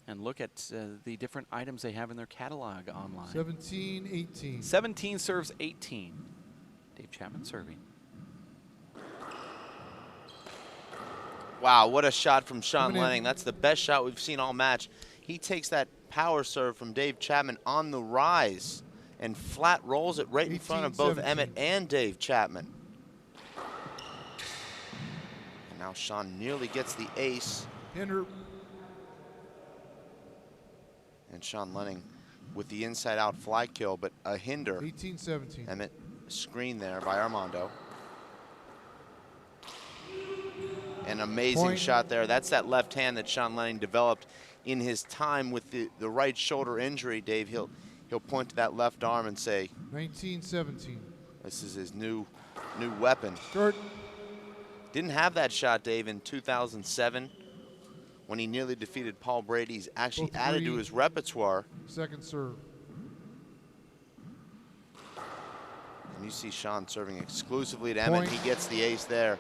and look at the different items they have in their catalog online. 17-18. 17 serves 18. Dave Chapman serving. Wow, what a shot from Sean Lenning. That's the best shot we've seen all match. He takes that power serve from Dave Chapman on the rise and flat rolls it right in front of both Emmett and Dave Chapman. And now Sean nearly gets the ace. Hinder. And Sean Lenning with the inside-out fly kill, but a hinder. 18-17. Emmett screened there by Armando. An amazing shot there. That's that left hand that Sean Lenning developed in his time with the right shoulder injury, Dave. He'll point to that left arm and say, 19-17. This is his new weapon. Kurt. Didn't have that shot, Dave, in 2007 when he nearly defeated Paul Brady. He's actually added to his repertoire. Second serve. And you see Sean serving exclusively to Emmett. He gets the ace there.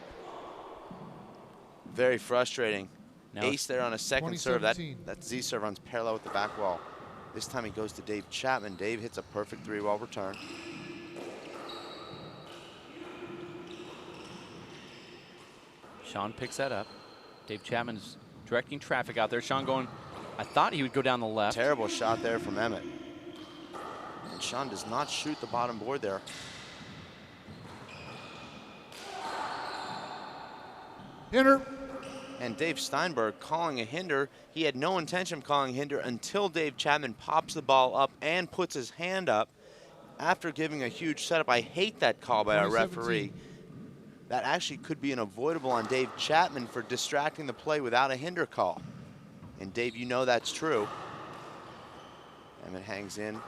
Very frustrating. Now Ace there on a second serve. That 2017. Z serve runs parallel with the back wall. This time he goes to Dave Chapman. Dave hits a perfect 3-wall return. Sean picks that up. Dave Chapman's directing traffic out there. Sean going, I thought he would go down the left. Terrible shot there from Emmett. And Sean does not shoot the bottom board there. Hinder. And Dave Steinberg calling a hinder. He had no intention of calling a hinder until Dave Chapman pops the ball up and puts his hand up after giving a huge setup. I hate that call by our 2017. referee. That actually could be an avoidable on Dave Chapman for distracting the play without a hinder call. And Dave, you know that's true. Emmett hangs in.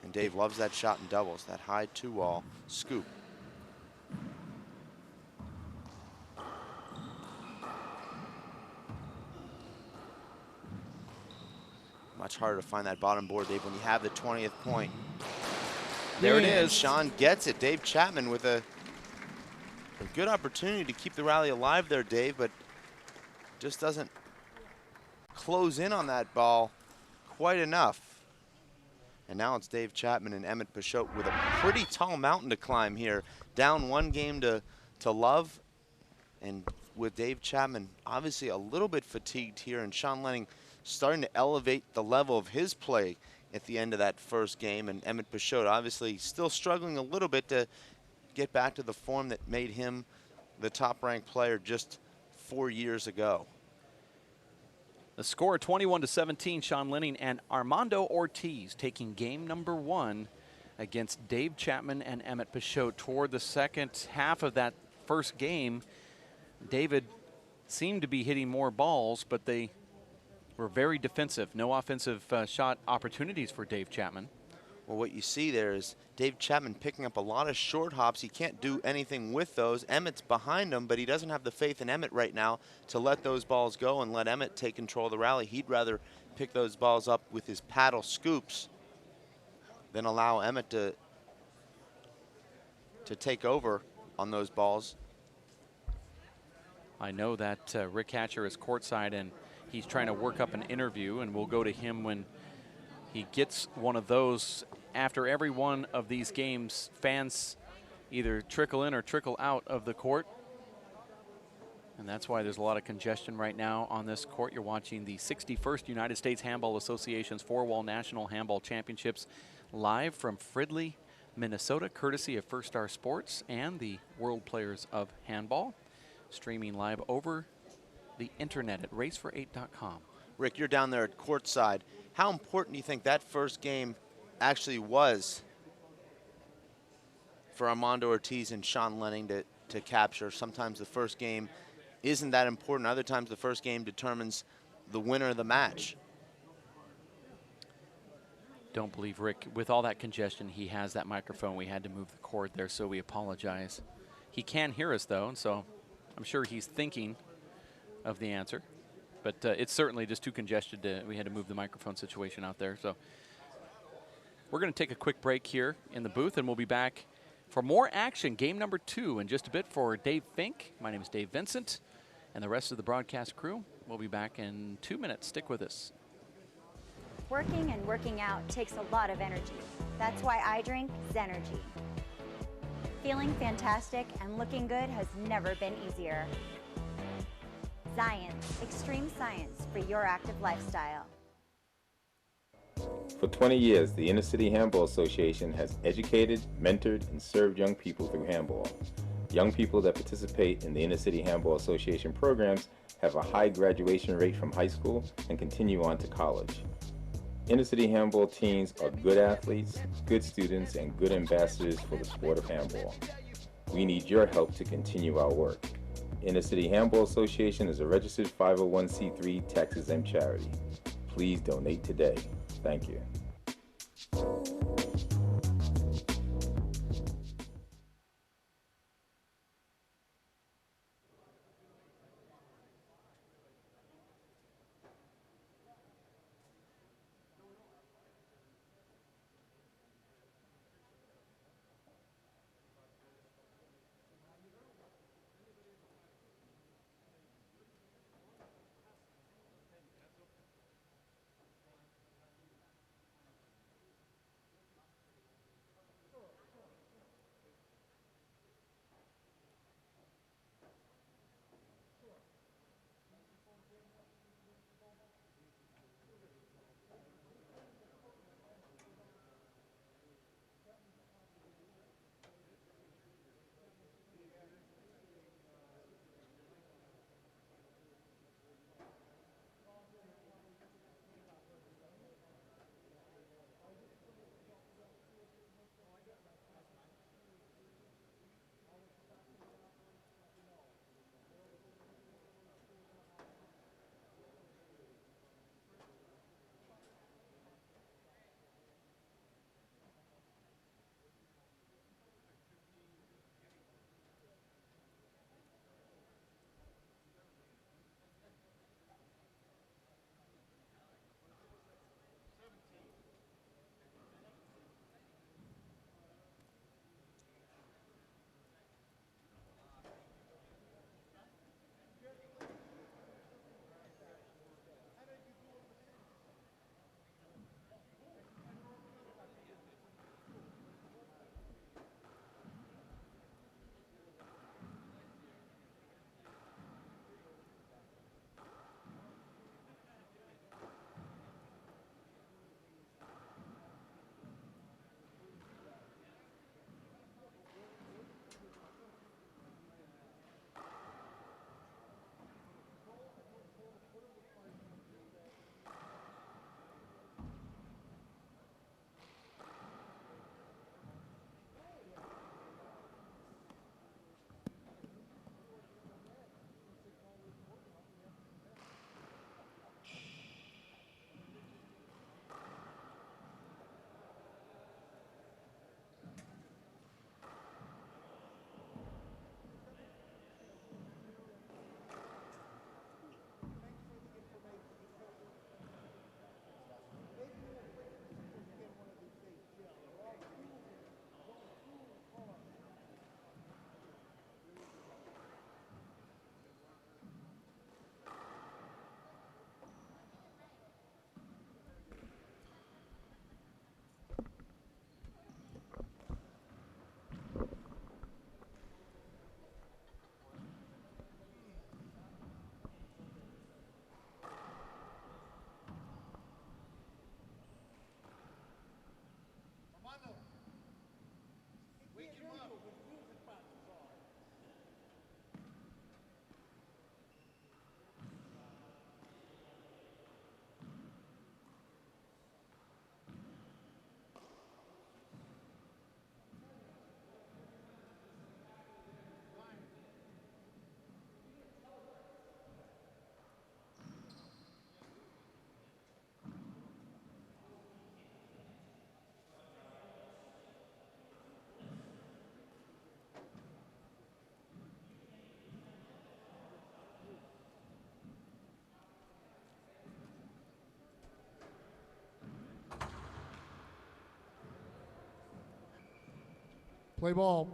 And Dave loves that shot in doubles, that high 2-wall scoop. Much harder to find that bottom board, Dave, when you have the 20th point. There it And is. Sean gets it. Dave Chapman with a good opportunity to keep the rally alive there, Dave, but just doesn't close in on that ball quite enough. And now it's Dave Chapman and Emmett Pashot with a pretty tall mountain to climb here. Down 1 game to love. And with Dave Chapman obviously a little bit fatigued here, and Sean Lenning starting to elevate the level of his play at the end of that first game. And Emmett Pashot obviously still struggling a little bit to get back to the form that made him the top-ranked player just 4 years ago. The score 21-17, Sean Lenning and Armando Ortiz taking game number 1 against Dave Chapman and Emmett Pashot. Toward the second half of that first game, David seemed to be hitting more balls, but they were very defensive. No offensive shot opportunities for Dave Chapman. Well, what you see there is Dave Chapman picking up a lot of short hops. He can't do anything with those. Emmett's behind him, but he doesn't have the faith in Emmett right now to let those balls go and let Emmett take control of the rally. He'd rather pick those balls up with his paddle scoops than allow Emmett to take over on those balls. I know that Rick Hatcher is courtside, and he's trying to work up an interview, and we'll go to him when he gets one of those. After every one of these games, fans either trickle in or trickle out of the court. And that's why there's a lot of congestion right now on this court. You're watching the 61st United States Handball Association's 4-Wall National Handball Championships live from Fridley, Minnesota, courtesy of First Star Sports and the World Players of Handball. Streaming live over the internet at racefor8.com. Rick, you're down there at courtside. How important do you think that first game actually was for Armando Ortiz and Sean Lenning to capture? Sometimes the first game isn't that important. Other times the first game determines the winner of the match. Don't believe Rick. With all that congestion, he has that microphone. We had to move the cord there, so we apologize. He can hear us, though, and so I'm sure he's thinking of the answer. But it's certainly just too congested. We had to move the microphone situation out there. So we're going to take a quick break here in the booth, and we'll be back for more action. Game number 2 in just a bit for Dave Fink. My name is Dave Vincent, and the rest of the broadcast crew. We'll be back in 2 minutes. Stick with us. Working and working out takes a lot of energy. That's why I drink Zenergy. Feeling fantastic and looking good has never been easier. Science, extreme science for your active lifestyle. For 20 years, the Inner City Handball Association has educated, mentored, and served young people through handball. Young people that participate in the Inner City Handball Association programs have a high graduation rate from high school and continue on to college. Inner City Handball teens are good athletes, good students, and good ambassadors for the sport of handball. We need your help to continue our work. Inner City Handball Association is a registered 501c3 tax-exempt charity. Please donate today. Thank you. Play ball.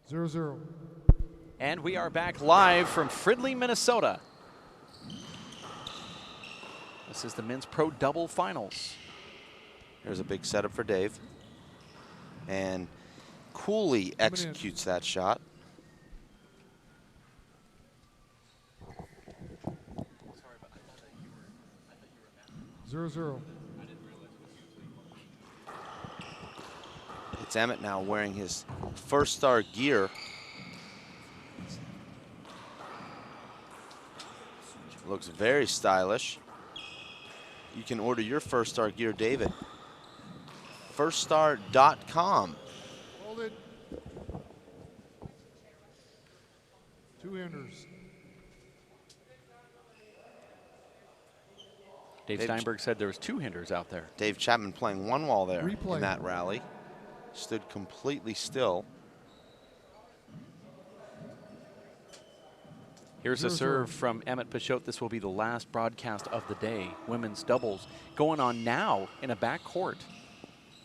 Zero, zero. And we are back live from Fridley, Minnesota. This is the men's pro double finals. Here's a big setup for Dave. And coolly executes that shot. Zero, zero. It's Emmett now wearing his First Star gear. Looks very stylish. You can order your First Star gear, David. firststar.com. Hold it. Two handers. Dave Steinberg said there was 2 hinders out there. Dave Chapman playing one wall there Replay. in that rally. Stood completely still. Here's a serve from Emmett Pachot. This will be the last broadcast of the day. Women's doubles going on now in a back court.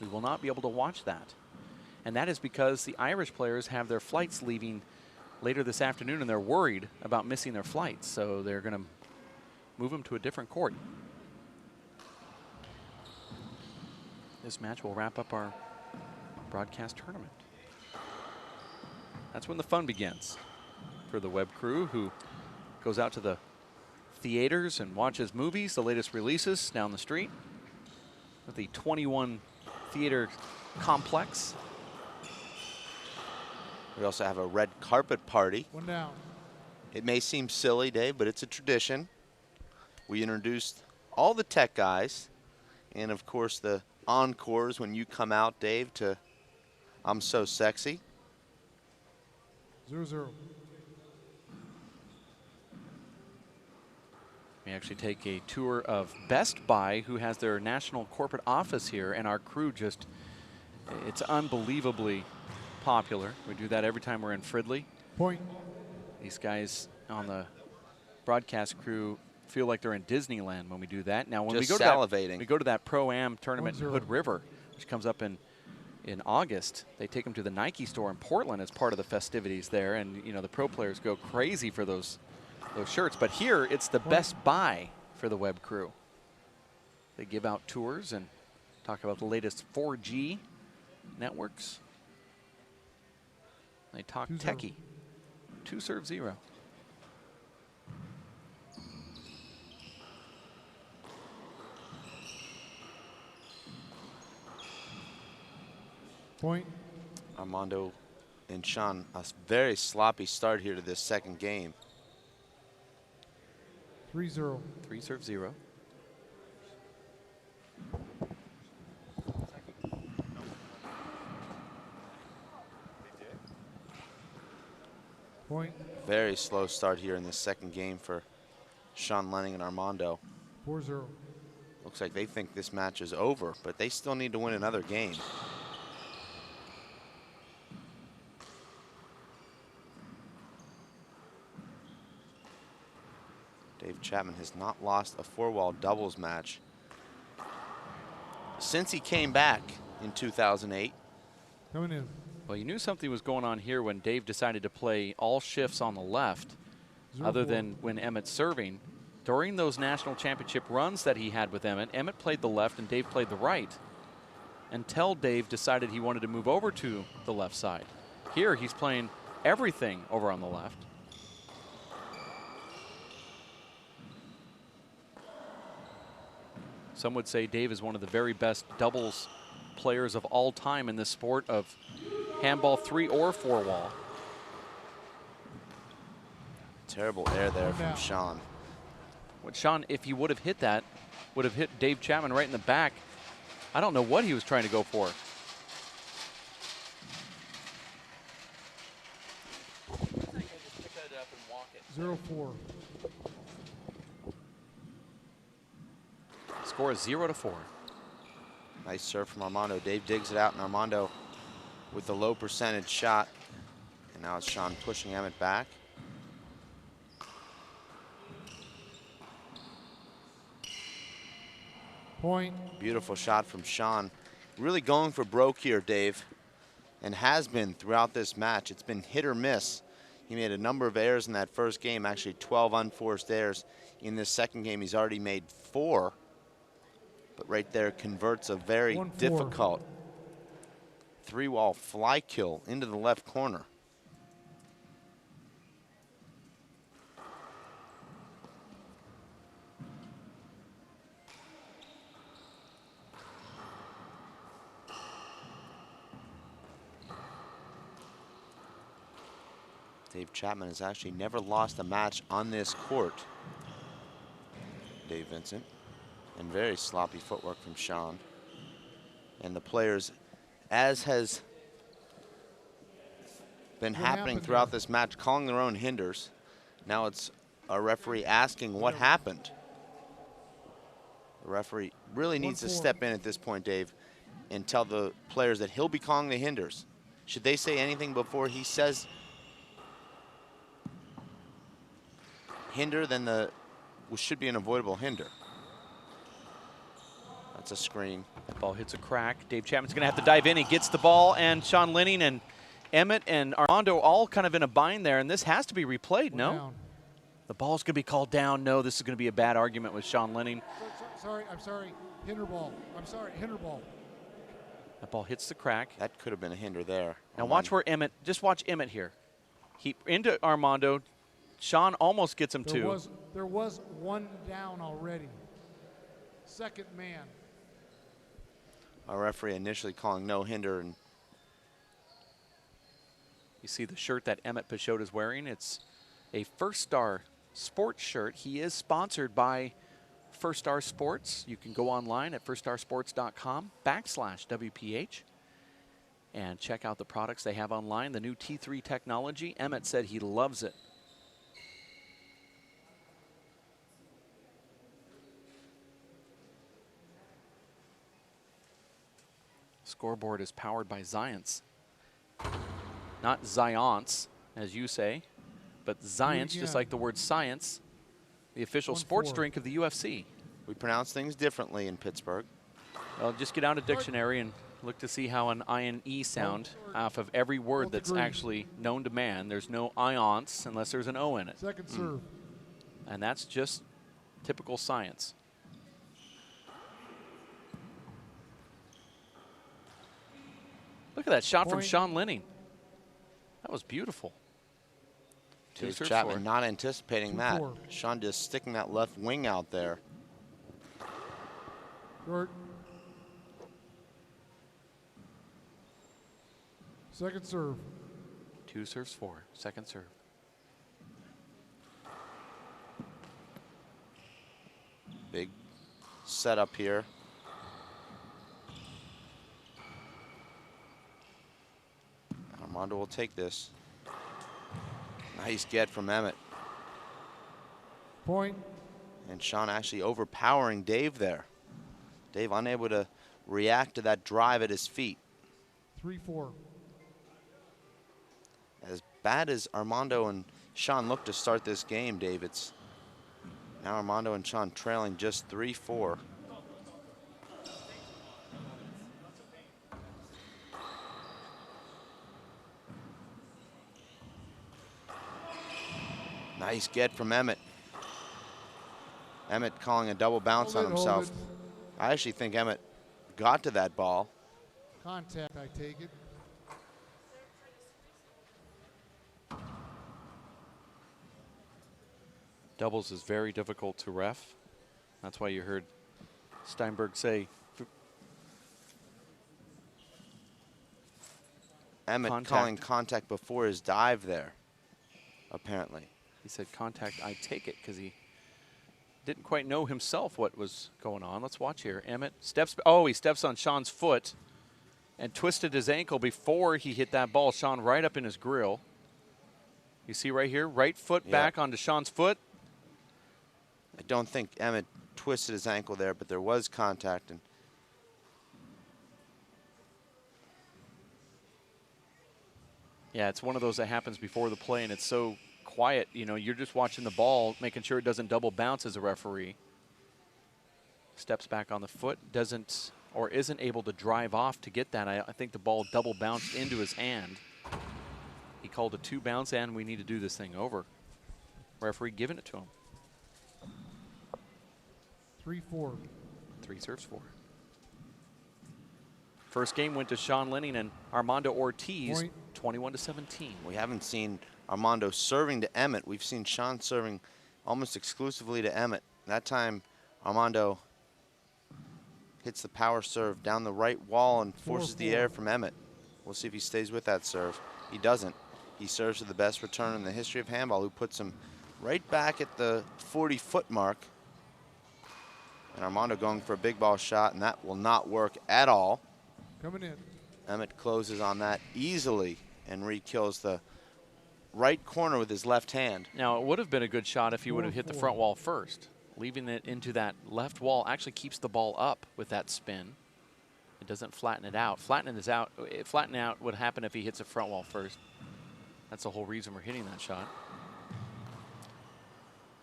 We will not be able to watch that. And that is because the Irish players have their flights leaving later this afternoon, and they're worried about missing their flights. So they're going to move them to a different court. This match will wrap up our broadcast tournament. That's when the fun begins for the web crew, who goes out to the theaters and watches movies, the latest releases down the street at the 21 Theater Complex. We also have a red carpet party. One down. It may seem silly, Dave, but it's a tradition. We introduced all the tech guys, and of course the encores when you come out, Dave, to I'm So Sexy. 0-0. We actually take a tour of Best Buy, who has their national corporate office here, and our crew just, it's unbelievably popular. We do that every time we're in Fridley. Point. These guys on the broadcast crew feel like they're in Disneyland when we do that. Now, when Just we go salivating. to that Pro-Am tournament in 1-0. Hood River, which comes up in August, they take them to the Nike store in Portland as part of the festivities there, and you know the pro players go crazy for those shirts. But here, it's the Best Buy for the web crew. They give out tours and talk about the latest 4G networks. They talk 2-0. techie. 2-0. Point. Armando and Sean, a very sloppy start here to this second game. 3-0. 3-0. Point. Very slow start here in this second game for Sean Lenning and Armando. 4-0. Looks like they think this match is over, but they still need to win another game. Dave Chapman has not lost a four-wall doubles match since he came back in 2008. Coming in. Well, you knew something was going on here when Dave decided to play all shifts on the left, 0-4. other than when Emmett's serving. During those national championship runs that he had with Emmett played the left and Dave played the right, until Dave decided he wanted to move over to the left side. Here, he's playing everything over on the left. Some would say Dave is one of the very best doubles players of all time in this sport of handball 3 or 4 wall. Terrible air there from Sean. What Sean, if he would have hit that, would have hit Dave Chapman right in the back. I don't know what he was trying to go for. Pick that up and walk it. 0-4. Score is 0-4. Nice serve from Armando. Dave digs it out, and Armando with the low percentage shot. And now it's Sean pushing Emmett back. Point. Beautiful shot from Sean. Really going for broke here, Dave, and has been throughout this match. It's been hit or miss. He made a number of errors in that first game, actually 12 unforced errors. In this second game, he's already made 4. But right there converts a very difficult 3-wall fly kill into the left corner. Dave Chapman has actually never lost a match on this court. Dave Vincent. And very sloppy footwork from Sean. And the players, as has been happening throughout this match, calling their own hinders. Now it's a referee asking what happened. The referee really needs to step in at this point, Dave, and tell the players that he'll be calling the hinders. Should they say anything before he says hinder, then should be an avoidable hinder. That's a screen. That ball hits a crack. Dave Chapman's going to have to dive in. He gets the ball, and Sean Linning and Emmett and Armando all kind of in a bind there, and this has to be replayed, no? Down. The ball's going to be called down. No, this is going to be a bad argument with Sean Linning. I'm sorry. Hinder ball. I'm sorry. Hinder ball. That ball hits the crack. That could have been a hinder there. Now watch where Emmett, just watch Emmett here. He into Armando. Sean almost gets him too. There was one down already. Second man. Our referee initially calling no hinder, and you see the shirt that Emmett Peixoto is wearing. It's a First Star Sports shirt. He is sponsored by First Star Sports. You can go online at firststarsports.com/WPH and check out the products they have online. The new T3 technology. Emmett said he loves it. Scoreboard is powered by Zions. Not Zions, as you say, but Zions, just like the word science, the official sports drink of the UFC. We pronounce things differently in Pittsburgh. Well, just get out a dictionary and look to see how an I-N-E sound off of every word that's actually known to man. There's no ions unless there's an O in it. Second serve. And that's just typical science. Look at that shot from Sean Linning. That was beautiful. Dave Chapman not anticipating that. Sean just sticking that left wing out there. Short. Second serve. 2 serves 4. Second serve. Big setup here. Armando will take this. Nice get from Emmett. Point. And Sean actually overpowering Dave there. Dave unable to react to that drive at his feet. 3-4. As bad as Armando and Sean look to start this game, Dave, it's now Armando and Sean trailing just 3-4. Nice get from Emmett. Emmett calling a double bounce on himself. I actually think Emmett got to that ball. Contact, I take it. Doubles is very difficult to ref. That's why you heard Steinberg say Emmett calling contact before his dive there, apparently. He said contact, I take it, because he didn't quite know himself what was going on. Let's watch here. Emmett steps, he steps on Sean's foot and twisted his ankle before he hit that ball. Sean right up in his grill. You see right here, right foot back onto Sean's foot. I don't think Emmett twisted his ankle there, but there was contact. And Yeah, it's one of those that happens before the play, and it's so quiet. You know, you're just watching the ball, making sure it doesn't double bounce as a referee. Steps back on the foot, doesn't or isn't able to drive off to get that. I think the ball double bounced into his hand. He called a 2 bounce, and we need to do this thing over. Referee giving it to him. 3-4. 3 serves 4. First game went to Sean Lenning and Armando Ortiz, 21-17. We haven't seen Armando serving to Emmett. We've seen Sean serving almost exclusively to Emmett. That time, Armando hits the power serve down the right wall and forces the air from Emmett. We'll see if he stays with that serve. He doesn't. He serves to the best return in the history of handball, who puts him right back at the 40-foot mark. And Armando going for a big ball shot, and that will not work at all. Coming in. Emmett closes on that easily and re-kills the right corner with his left hand. Now, it would have been a good shot if he would have hit the front wall first. Leaving it into that left wall actually keeps the ball up with that spin. It doesn't flatten it out. Flattening out would happen if he hits the front wall first. That's the whole reason we're hitting that shot.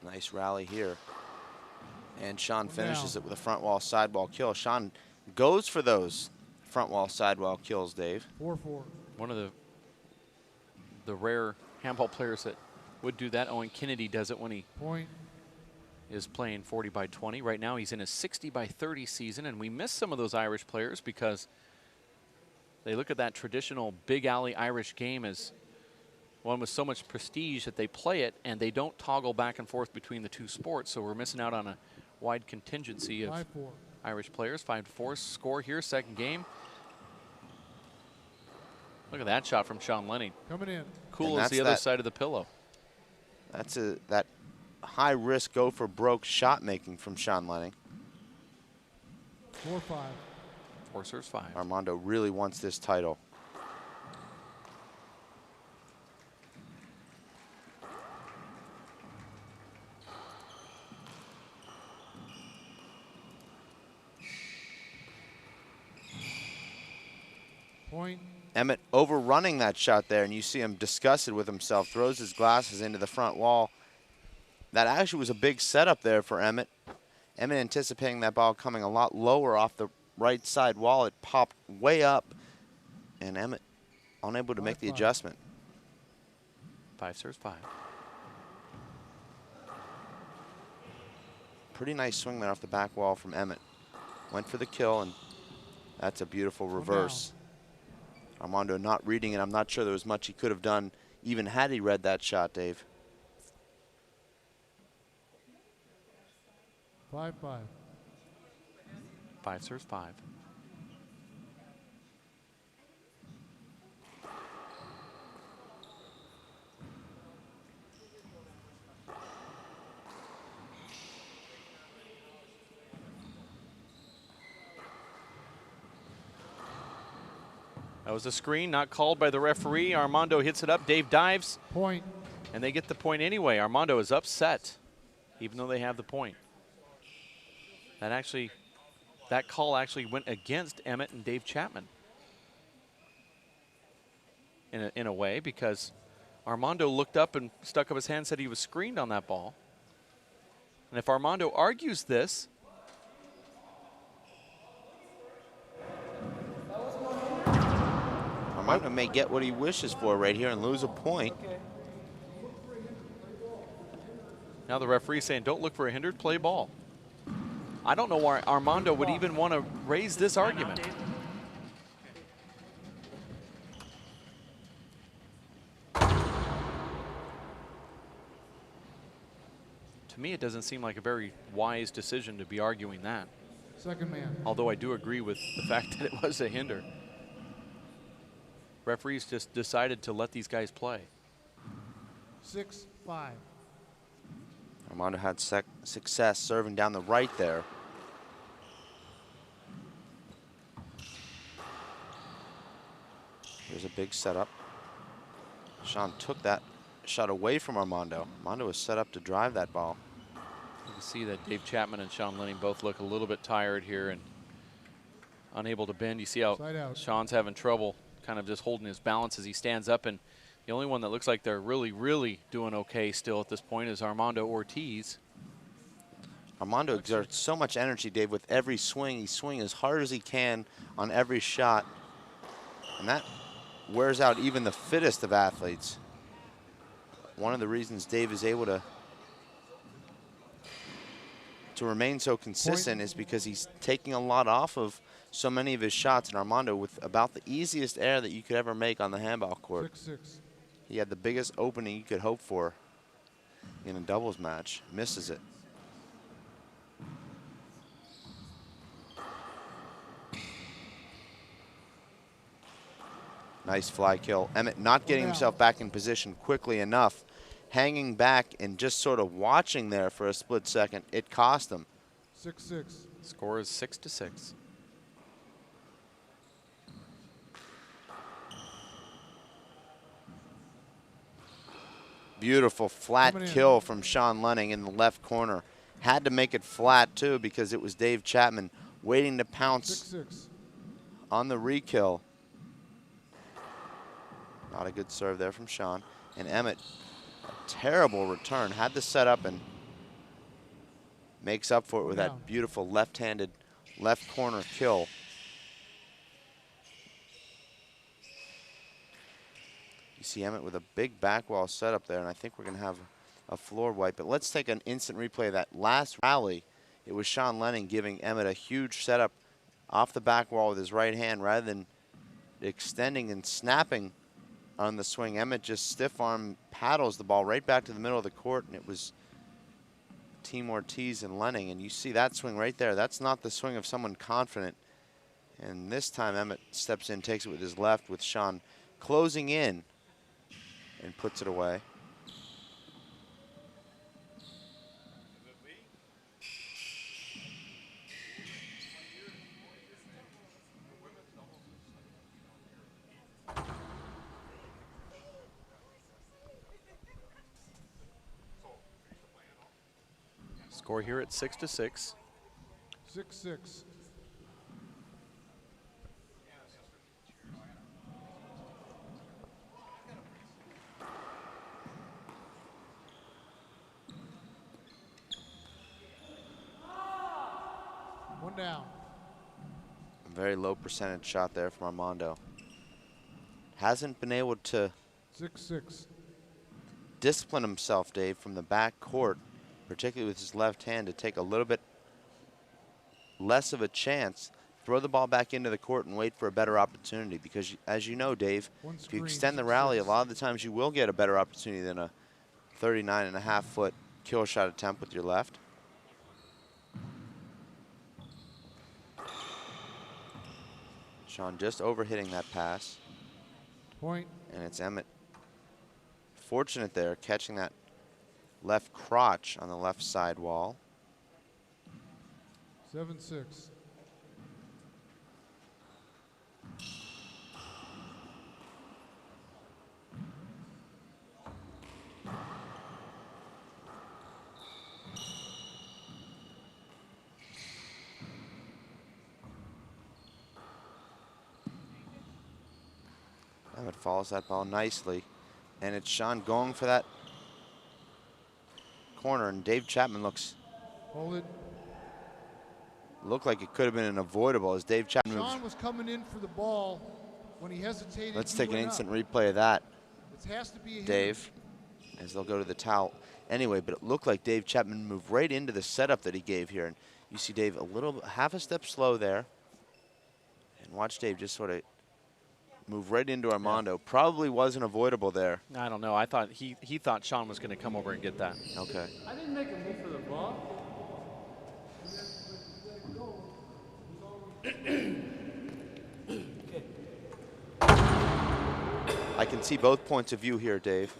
Nice rally here. And Sean finishes it with a front wall, sidewall kill. Sean goes for those front wall, sidewall kills, Dave. 4-4. One of the rare handball players that would do that. Owen Kennedy does it when he is playing 40-by-20. Right now he's in a 60-by-30 season, and we miss some of those Irish players because they look at that traditional big alley Irish game as one with so much prestige that they play it and they don't toggle back and forth between the two sports. So we're missing out on a wide contingency of 5-4. Irish players. 5-4 score here, second game. Look at that shot from Sean Lenning. Coming in. Cool as the other side of the pillow. That's that high risk go for broke shot making from Sean Lenning. 4-5. 4 serves 5. Armando really wants this title. Point. Emmett overrunning that shot there, and you see him disgusted with himself, throws his glasses into the front wall. That actually was a big setup there for Emmett. Emmett anticipating that ball coming a lot lower off the right side wall. It popped way up, and Emmett unable to make the adjustment. 5 serves 5. Pretty nice swing there off the back wall from Emmett. Went for the kill, and that's a beautiful reverse. Armando not reading it. I'm not sure there was much he could have done even had he read that shot, Dave. 5-5. 5 serves 5. That was a screen, not called by the referee. Armando hits it up. Dave dives. Point. And they get the point anyway. Armando is upset, even though they have the point. That call actually went against Emmett and Dave Chapman in a way, because Armando looked up and stuck up his hand and said he was screened on that ball. And if Armando argues this, Armando may get what he wishes for right here and lose a point. now the referee saying don't look for a hindered, play ball. I don't know why Armando would even want to raise this argument. To me, it doesn't seem like a very wise decision to be arguing that. Second man. Although I do agree with the fact that it was a hinder. Referees just decided to let these guys play. 6-5. Armando had success serving down the right there. Here's a big setup. Sean took that shot away from Armando. Armando was set up to drive that ball. You can see that Dave Chapman and Sean Lenning both look a little bit tired here and unable to bend. You see how Sean's having trouble kind of just holding his balance as he stands up, and The only one that looks like they're really, really doing okay still at this point is Armando Ortiz. Armando exerts so much energy, Dave, with every swing. He's swinging as hard as he can on every shot. And that wears out even the fittest of athletes. One of the reasons Dave is able to remain so consistent is because he's taking a lot off of so many of his shots. And Armando, with about the easiest air that you could ever make on the handball court. 6-6. He had the biggest opening you could hope for in a doubles match. Misses it. Nice fly kill. Emmett not getting himself back in position quickly enough, hanging back and just sort of watching there for a split second. It cost him. 6-6. Score is 6-6. Beautiful flat kill from Sean Lenning in the left corner. Had to make it flat too because it was Dave Chapman waiting to pounce 6-6. on the re-kill. Not a good serve there from Sean. And Emmett, a terrible return. Had to set up and makes up for it with that beautiful left-handed left corner kill. You see Emmett with a big back wall setup there, and I think we're going to have a floor wipe. But let's take an instant replay of that last rally. It was Sean Lenning giving Emmett a huge setup off the back wall with his right hand rather than extending and snapping on the swing. Emmett just stiff arm paddles the ball right back to the middle of the court, and it was Team Ortiz and Lenning. And you see that swing right there. That's not the swing of someone confident. And this time Emmett steps in, takes it with his left, with Sean closing in and puts it away. Score here at 6-6. 6-6. One down. A very low percentage shot there from Armando. Hasn't been able to 6-6. discipline himself, Dave, from the back court, particularly with his left hand, to take a little bit less of a chance, throw the ball back into the court and wait for a better opportunity. Because as you know, Dave, if you extend the rally, a lot of the times you will get a better opportunity than a 39.5-foot kill shot attempt with your left. Sean just overhitting that pass. Point. And it's Emmett fortunate there, catching that left crotch on the left side wall. 7-6. Emmett follows that ball nicely. And it's Sean going for that corner, and Dave Chapman looks looked like it could have been an avoidable as Dave Chapman moves. Sean was coming in for the ball when he hesitated. Let's take an instant replay of that, It has to be a Dave, as they'll go to the towel. Anyway, but it looked like Dave Chapman moved right into the setup that he gave here. And you see Dave half a step slow there. And watch Dave just sort of move right into Armando. Yeah. Probably wasn't avoidable there. I don't know. I thought he thought Sean was going to come over and get that. Okay. I didn't make a move for the ball. I can see both points of view here, Dave.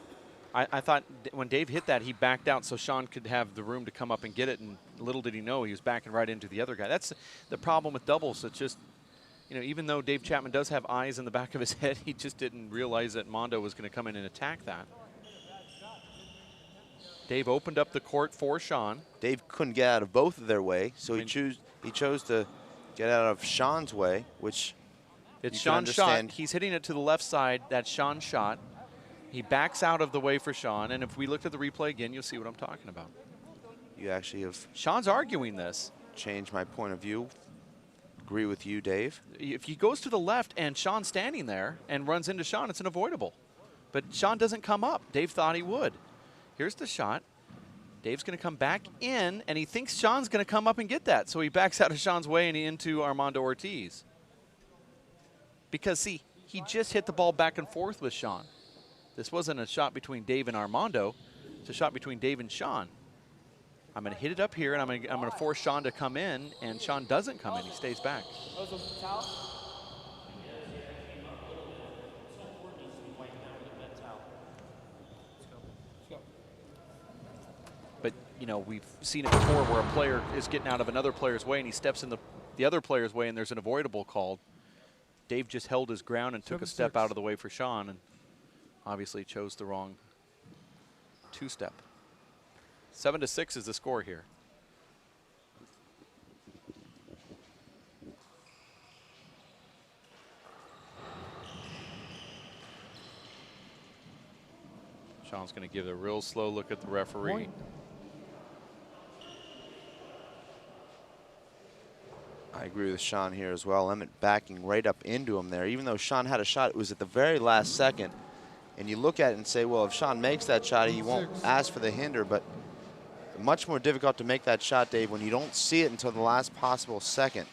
I thought when Dave hit that, he backed out so Sean could have the room to come up and get it, and little did he know he was backing right into the other guy. That's the problem with doubles. It's just, you know, even though Dave Chapman does have eyes in the back of his head, he just didn't realize that Mondo was going to come in and attack that. Dave opened up the court for Sean. Dave couldn't get out of both of their way, so he chose to get out of Sean's way, which it's Sean's shot. He's hitting it to the left side. That's Sean's shot. He backs out of the way for Sean, and if we looked at the replay again, you'll see what I'm talking about. You actually have Sean's arguing this. changed my point of view. Agree with you, Dave. If he goes to the left and Sean's standing there and runs into Sean, it's an avoidable. But Sean doesn't come up. Dave thought he would. Here's the shot. Dave's going to come back in, and he thinks Sean's going to come up and get that. So he backs out of Sean's way and into Armando Ortiz. Because, see, he just hit the ball back and forth with Sean. This wasn't a shot between Dave and Armando. It's a shot between Dave and Sean. I'm going to hit it up here, and I'm going to force Sean to come in, and Sean doesn't come in. He stays back. But, you know, we've seen it before where a player is getting out of another player's way, and he steps in the other player's way, and there's an avoidable called. Dave just held his ground and took a step out of the way for Sean, and obviously chose the wrong two-step. 7-6 is the score here. Sean's going to give a real slow look at the referee. Point. I agree with Sean here as well. Emmett backing right up into him there. Even though Sean had a shot, it was at the very last second. And you look at it and say, well, if Sean makes that shot, he won't ask for the hinder. But much more difficult to make that shot, Dave, when you don't see it until the last possible second.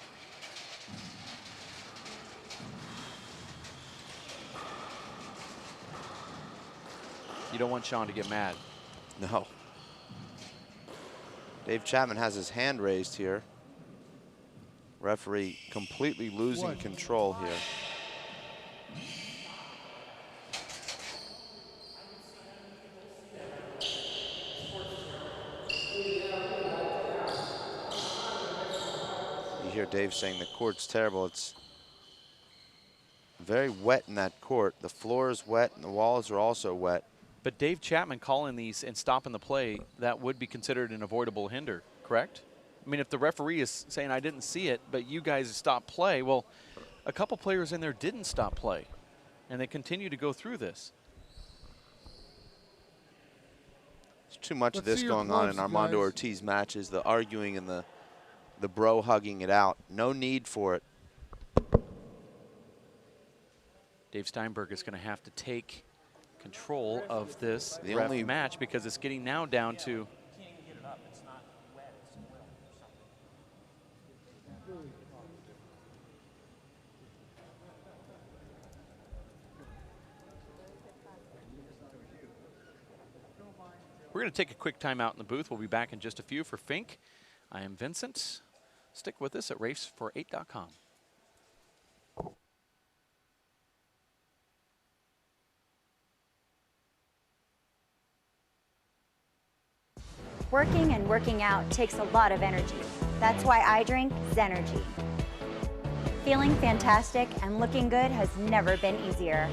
You don't want Sean to get mad. No. Dave Chapman has his hand raised here. Referee completely losing control here. You hear Dave saying the court's terrible. It's very wet in that court. The floor is wet and the walls are also wet. But Dave Chapman calling these and stopping the play, that would be considered an avoidable hinder, correct? I mean, if the referee is saying, I didn't see it, but you guys stopped play, well, a couple players in there didn't stop play, and they continue to go through this. There's too much of this going on in Armando Ortiz matches, the arguing and the bro hugging it out. No need for it. Dave Steinberg is going to have to take control of this match because it's getting now down to We're going to take a quick time out in the booth. We'll be back in just a few for Fink. I am Vincent. Stick with us at racefor8.com. Working and working out takes a lot of energy. That's why I drink Zenergy. Feeling fantastic and looking good has never been easier.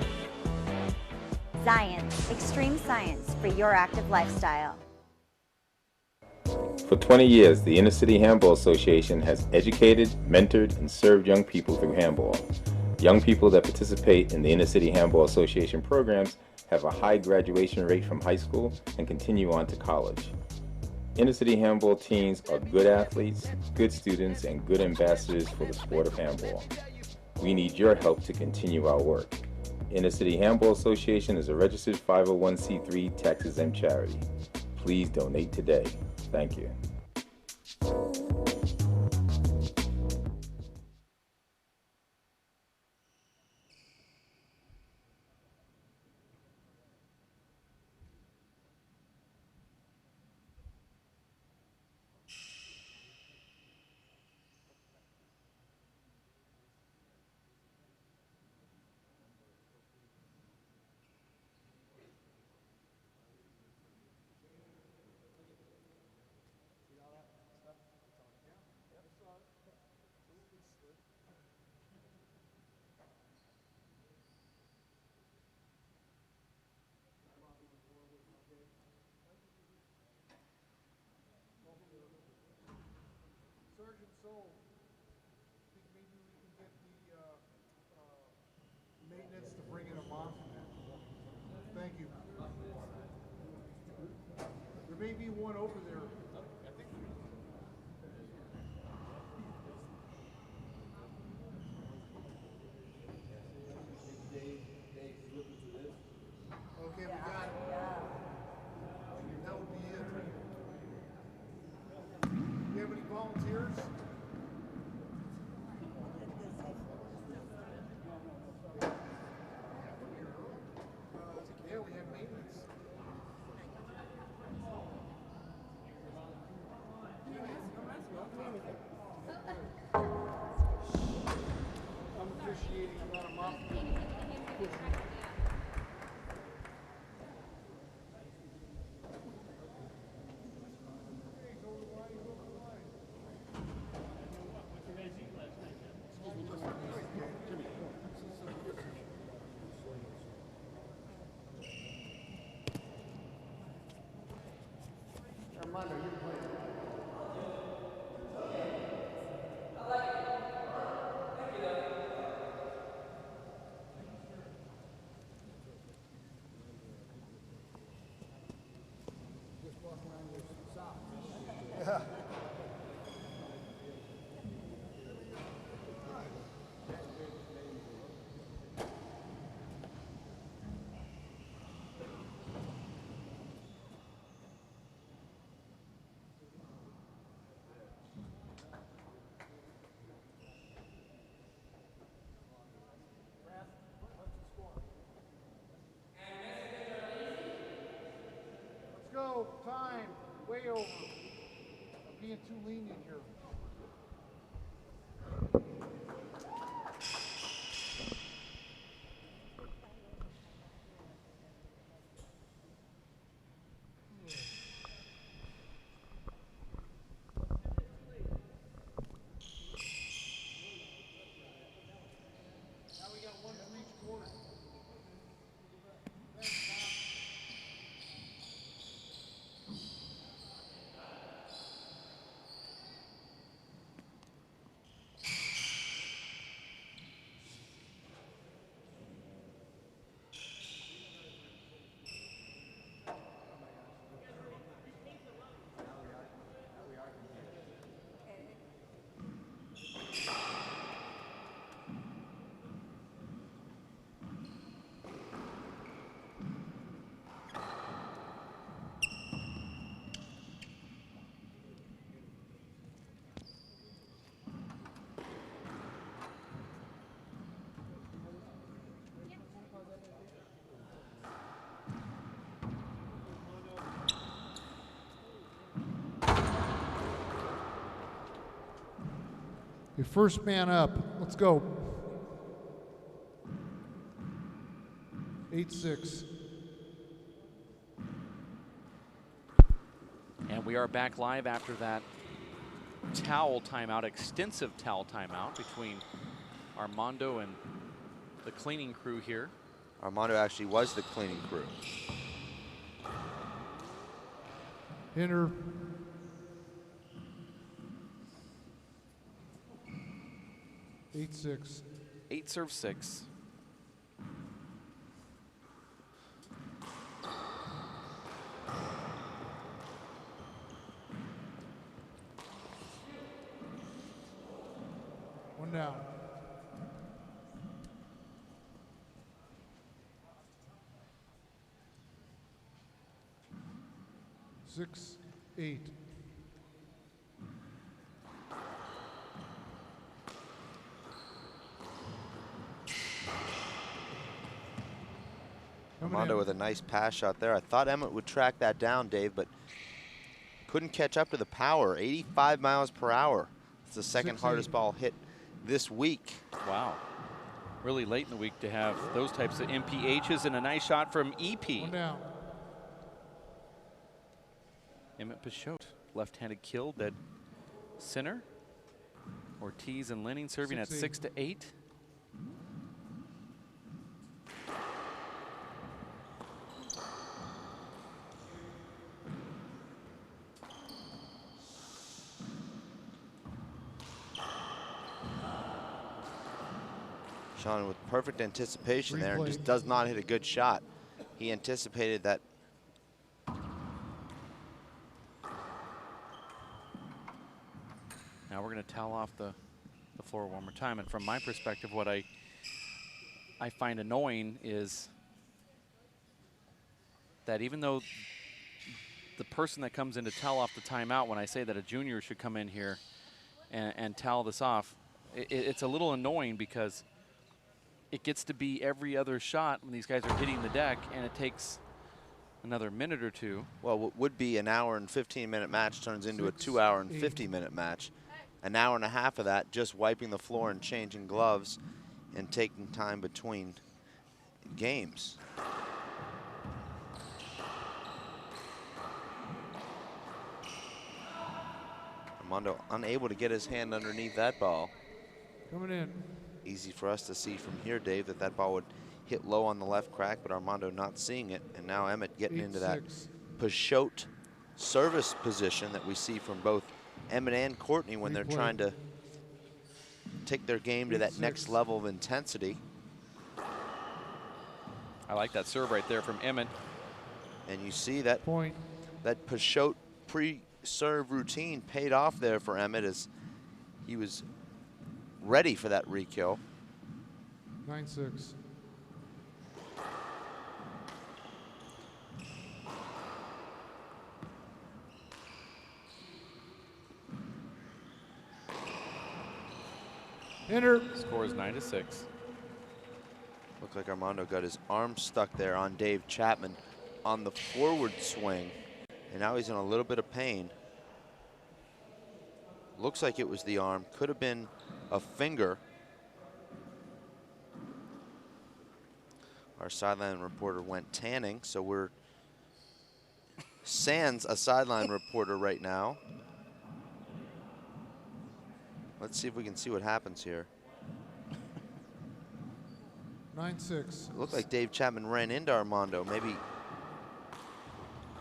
Zions, extreme science for your active lifestyle. For 20 years, the Inner City Handball Association has educated, mentored, and served young people through handball. Young people that participate in the Inner City Handball Association programs have a high graduation rate from high school and continue on to college. Inner City Handball teams are good athletes, good students, and good ambassadors for the sport of handball. We need your help to continue our work. Inner City Handball Association is a registered 501c3 tax-exempt charity. Please donate today. Thank you. Sergeant Soul, I think maybe we can get the maintenance to bring in a mom from that. Thank you. may be one over there. Okay, we got it. That would be it. Do you have any volunteers? Yeah, we have maintenance. I'm officiating, I'm not a mop. Armando, you're playing. Yeah. Let's go. Time. Way over. I'm being too lenient here. Now we got one for each quarter. Your first man up. Let's go. 8-6. And we are back live after that towel timeout, extensive towel timeout between Armando and the cleaning crew here. Armando actually was the cleaning crew. Hinder. Eight, 6. 8 serve 6. One down. Six, 8. Armando with a nice pass shot there. I thought Emmett would track that down, Dave, but couldn't catch up to the power. 85 miles per hour. It's the second hardest ball hit this week. Wow. Really late in the week to have those types of MPHs, and a nice shot from EP. One down. Emmett Pichot, left-handed kill, dead center. Ortiz and Lenning serving at 6-8. Sean with perfect anticipation there and just does not hit a good shot. He anticipated that going to towel off the floor one more time. And from my perspective, what I find annoying is that even though the person that comes in to towel off the timeout, when I say that a junior should come in here and towel this off, it's a little annoying because it gets to be every other shot when these guys are hitting the deck, and it takes another minute or two. Well, what would be an hour and 15-minute match turns into a 2 hour and 50-minute match. An hour and a half of that just wiping the floor and changing gloves and taking time between games. Armando unable to get his hand underneath that ball. Coming in. Easy for us to see from here, Dave, that that ball would hit low on the left crack, but Armando not seeing it. And now Emmett getting into that Peixoto service position that we see from both Emmett and Courtney when they're trying to take their game to that next level of intensity. I like that serve right there from Emmett. And you see that that Peixoto pre-serve routine paid off there for Emmett as he was ready for that re-kill. 9-6. Enter. Score is 9-6. Looked like Armando got his arm stuck there on Dave Chapman on the forward swing. And now he's in a little bit of pain. Looks like it was the arm. Could have been a finger. Our sideline reporter went tanning, so we're sans a sideline reporter right now. Let's see if we can see what happens here. 9-6. Looked like Dave Chapman ran into Armando, maybe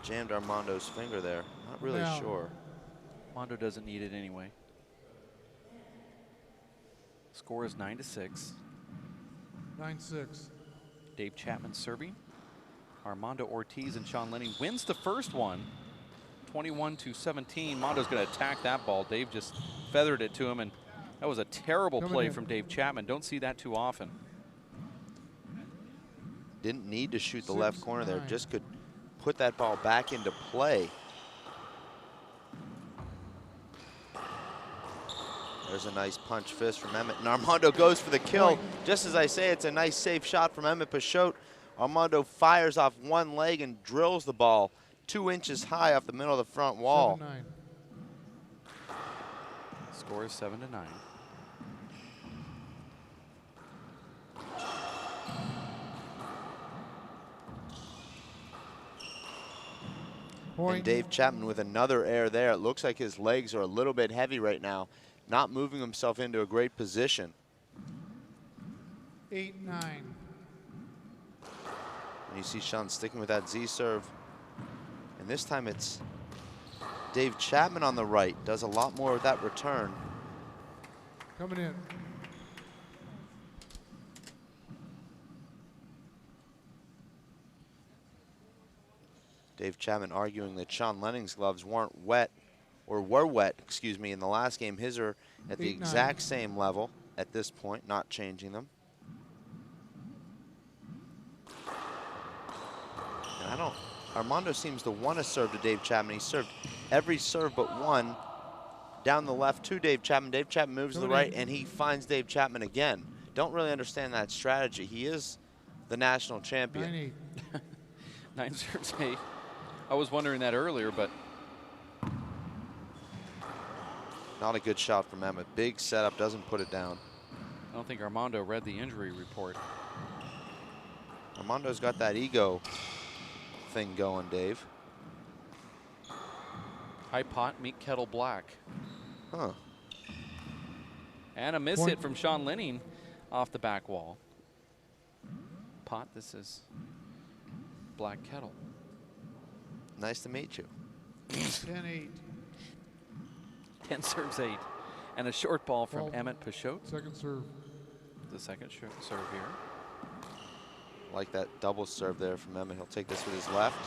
jammed Armando's finger there. Not really sure. Armando doesn't need it anyway. Score is 9-6. 9-6. Dave Chapman serving. Armando Ortiz and Sean Lenning wins the first one, 21-17. Armando's going to attack that ball. Dave just feathered it to him, and that was a terrible play from Dave Chapman. Don't see that too often. Didn't need to shoot the left corner there, just could put that ball back into play. There's a nice punch fist from Emmett, and Armando goes for the kill. Just as I say, it's a nice safe shot from Emmett Peixoto. Armando fires off one leg and drills the ball 2 inches high off the middle of the front wall. 7-9. Score is 7-9. And Dave Chapman with another error there. It looks like his legs are a little bit heavy right now, not moving himself into a great position. 8-9. And you see Sean sticking with that Z serve. And this time it's Dave Chapman on the right. Does a lot more of that return. Coming in. Dave Chapman arguing that Sean Lenning's gloves weren't wet, or were wet, excuse me, in the last game. His are at the exact same level at this point, not changing them. And Armando seems to want to serve to Dave Chapman. He served every serve but one down the left to Dave Chapman. Dave Chapman moves to the right, and he finds Dave Chapman again. Don't really understand that strategy. He is the national champion. 9 serves 8. I was wondering that earlier, but not a good shot from Emmett. Big setup, doesn't put it down. I don't think Armando read the injury report. Armando's got that ego thing going, Dave. High pot, meet kettle black. Huh. And a miss hit from Sean Lenning off the back wall. Pot, this is black kettle. Nice to meet you. 10-8. 10 serves 8. And a short ball from Emmett Peixoto. Second serve. The second serve here. Like that double serve there from Emmett. He'll take this with his left.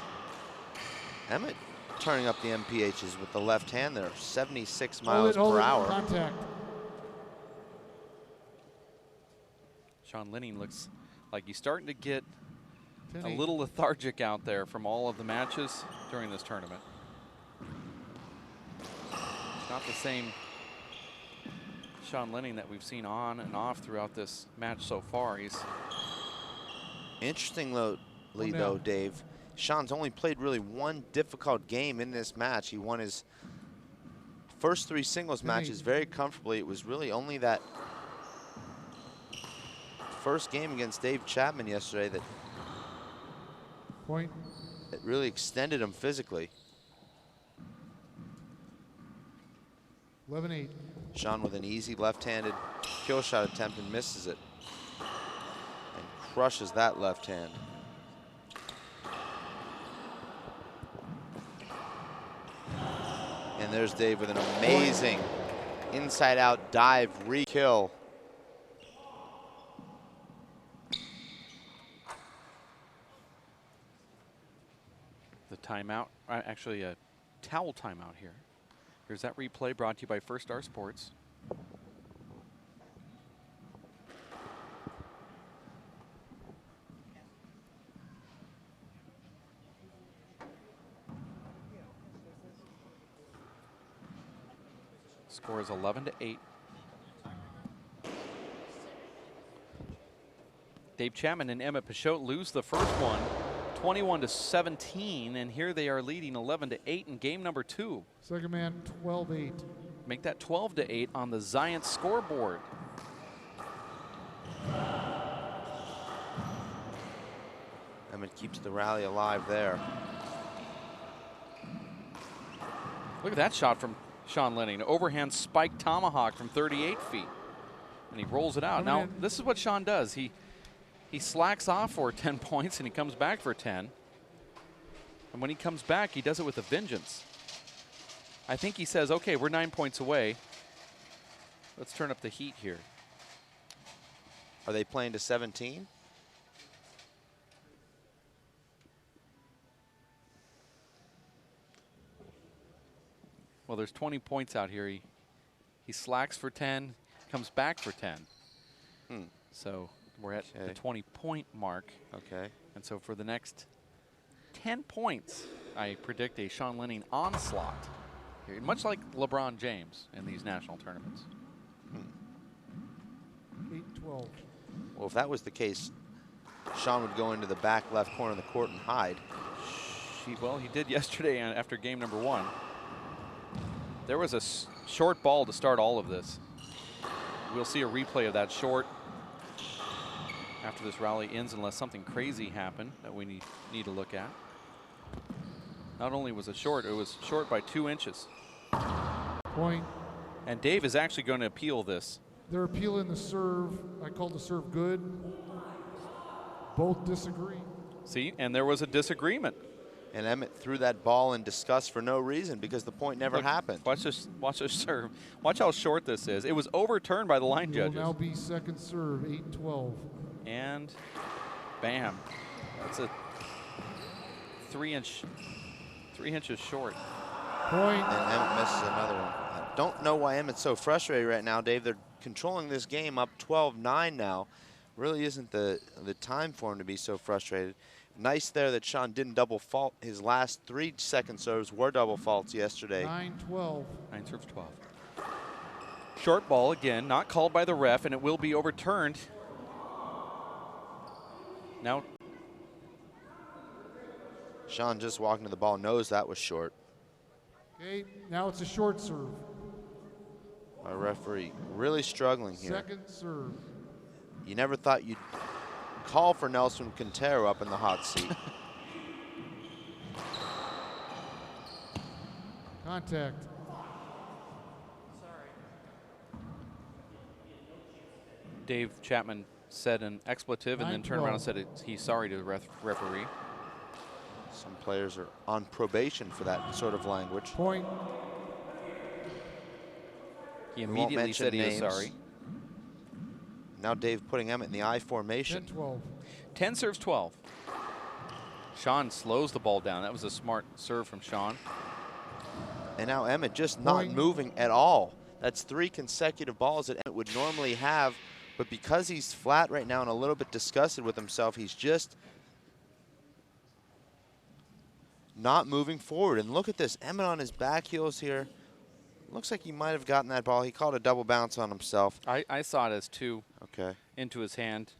Emmett turning up the MPHs with the left hand there. 76 Hold miles it, hold per it, hour. Contact. Sean Linning looks like he's starting to get a 10-8. little lethargic out there from all of the matches during this tournament. It's not the same Sean Linning that we've seen on and off throughout this match so far. He's Interestingly, though, Dave, Sean's only played really one difficult game in this match. He won his first 3 singles matches very comfortably. It was really only that first game against Dave Chapman yesterday that really extended him physically. 11-8. Sean with an easy left-handed kill shot attempt and misses it. And crushes that left hand. And there's Dave with an amazing inside-out dive re-kill. the timeout, actually a towel timeout here. Here's that replay brought to you by First Star Sports. Score is 11-8. Dave Chapman and Emmett Peixoto lose the first one, 21-17, and here they are leading 11-8 in game number 2. Second man, 12-8. Make that 12-8 on the Zions scoreboard. Emmett keeps the rally alive there. Look at that shot from Sean Lenning. Overhand spike tomahawk from 38 feet. And he rolls it out. Now, this is what Sean does. He slacks off for 10 points and he comes back for 10. And when he comes back, he does it with a vengeance. I think he says, okay, we're 9 points away. Let's turn up the heat here. Are they playing to 17? Well, there's 20 points out here. He slacks for 10, comes back for 10. So we're at the 20-point mark. Okay. And so for the next 10 points, I predict a Sean Lenning onslaught, here, much like LeBron James in these national tournaments. 8-12. Well, if that was the case, Sean would go into the back left corner of the court and hide. Well, he did yesterday after game number 1. There was a short ball to start all of this. We'll see a replay of that short after this rally ends, unless something crazy happened that we need to look at. Not only was it short by 2 inches. Point. And Dave is actually going to appeal this. They're appealing the serve. I called the serve good. Both disagree. See, and there was a disagreement. And Emmett threw that ball in disgust for no reason because the point never happened. Watch this serve. Watch how short this is. It was overturned by the line It will judges. now be second serve, 8-12. And bam. That's a 3 inches short. Point. And Emmett misses another one. I don't know why Emmett's so frustrated right now, Dave. They're controlling this game up 12-9 now. Really isn't the time for him to be so frustrated. Nice there that Sean didn't double fault. His last 3 second serves were double faults yesterday. 9-12. 9 serves 12. Short ball again, not called by the ref, and it will be overturned. Now, Sean just walking to the ball knows that was short. Okay, now it's a short serve. Our referee really struggling here. Second serve. You never thought you'd call for Nelson Quintero up in the hot seat. Contact. Dave Chapman said an expletive and then turned around and said he's sorry to the referee. Some players are on probation for that sort of language. Point. He We won't immediately mention said he names. is sorry. Now Dave putting Emmett in the I formation. 10-12. 10 serves 12. Sean slows the ball down. That was a smart serve from Sean. And now Emmett just not moving at all. That's 3 consecutive balls that Emmett would normally have, but because he's flat right now and a little bit disgusted with himself, he's just not moving forward. And look at this, Emmett on his back heels here. Looks like he might have gotten that ball. He called a double bounce on himself. I saw it as 2 Okay. into his hand.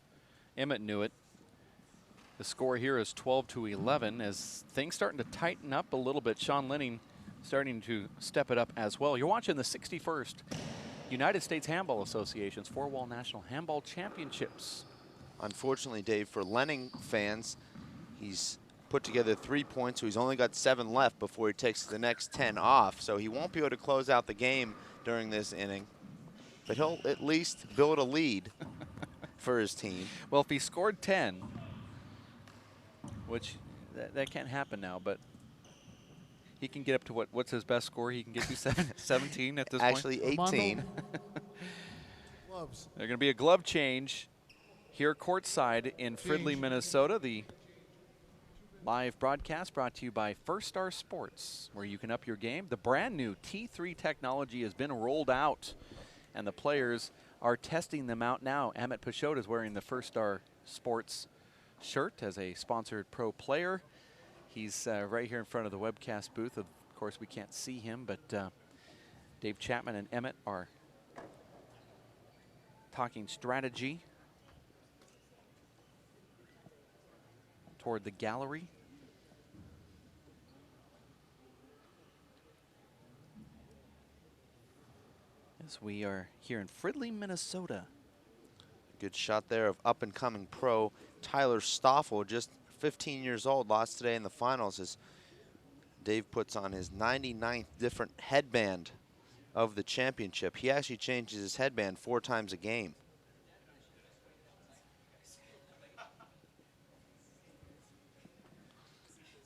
Emmett knew it. The score here is 12-11 as things starting to tighten up a little bit. Sean Lenning starting to step it up as well. You're watching the 61st United States Handball Association's 4-Wall National Handball Championships. Unfortunately, Dave, for Lenning fans, he's put together 3 points, so he's only got 7 left before he takes the next 10 off. So he won't be able to close out the game during this inning, but he'll at least build a lead for his team. Well, if he scored 10, which that can't happen now, but he can get up to what's his best score? He can get to 17 at this Actually, point? Actually, 18. Gloves. There's going to be a glove change here courtside in Fridley, Minnesota. The live broadcast brought to you by First Star Sports, where you can up your game. The brand new T3 technology has been rolled out, and the players are testing them out now. Emmett Pashot is wearing the First Star Sports shirt as a sponsored pro player. He's right here in front of the webcast booth. Of course, we can't see him, but Dave Chapman and Emmett are talking strategy toward the gallery. As we are here in Fridley, Minnesota. Good shot there of up-and-coming pro Tyler Stoffel, just 15 years old, lost today in the finals as Dave puts on his 99th different headband of the championship. He actually changes his headband 4 times a game.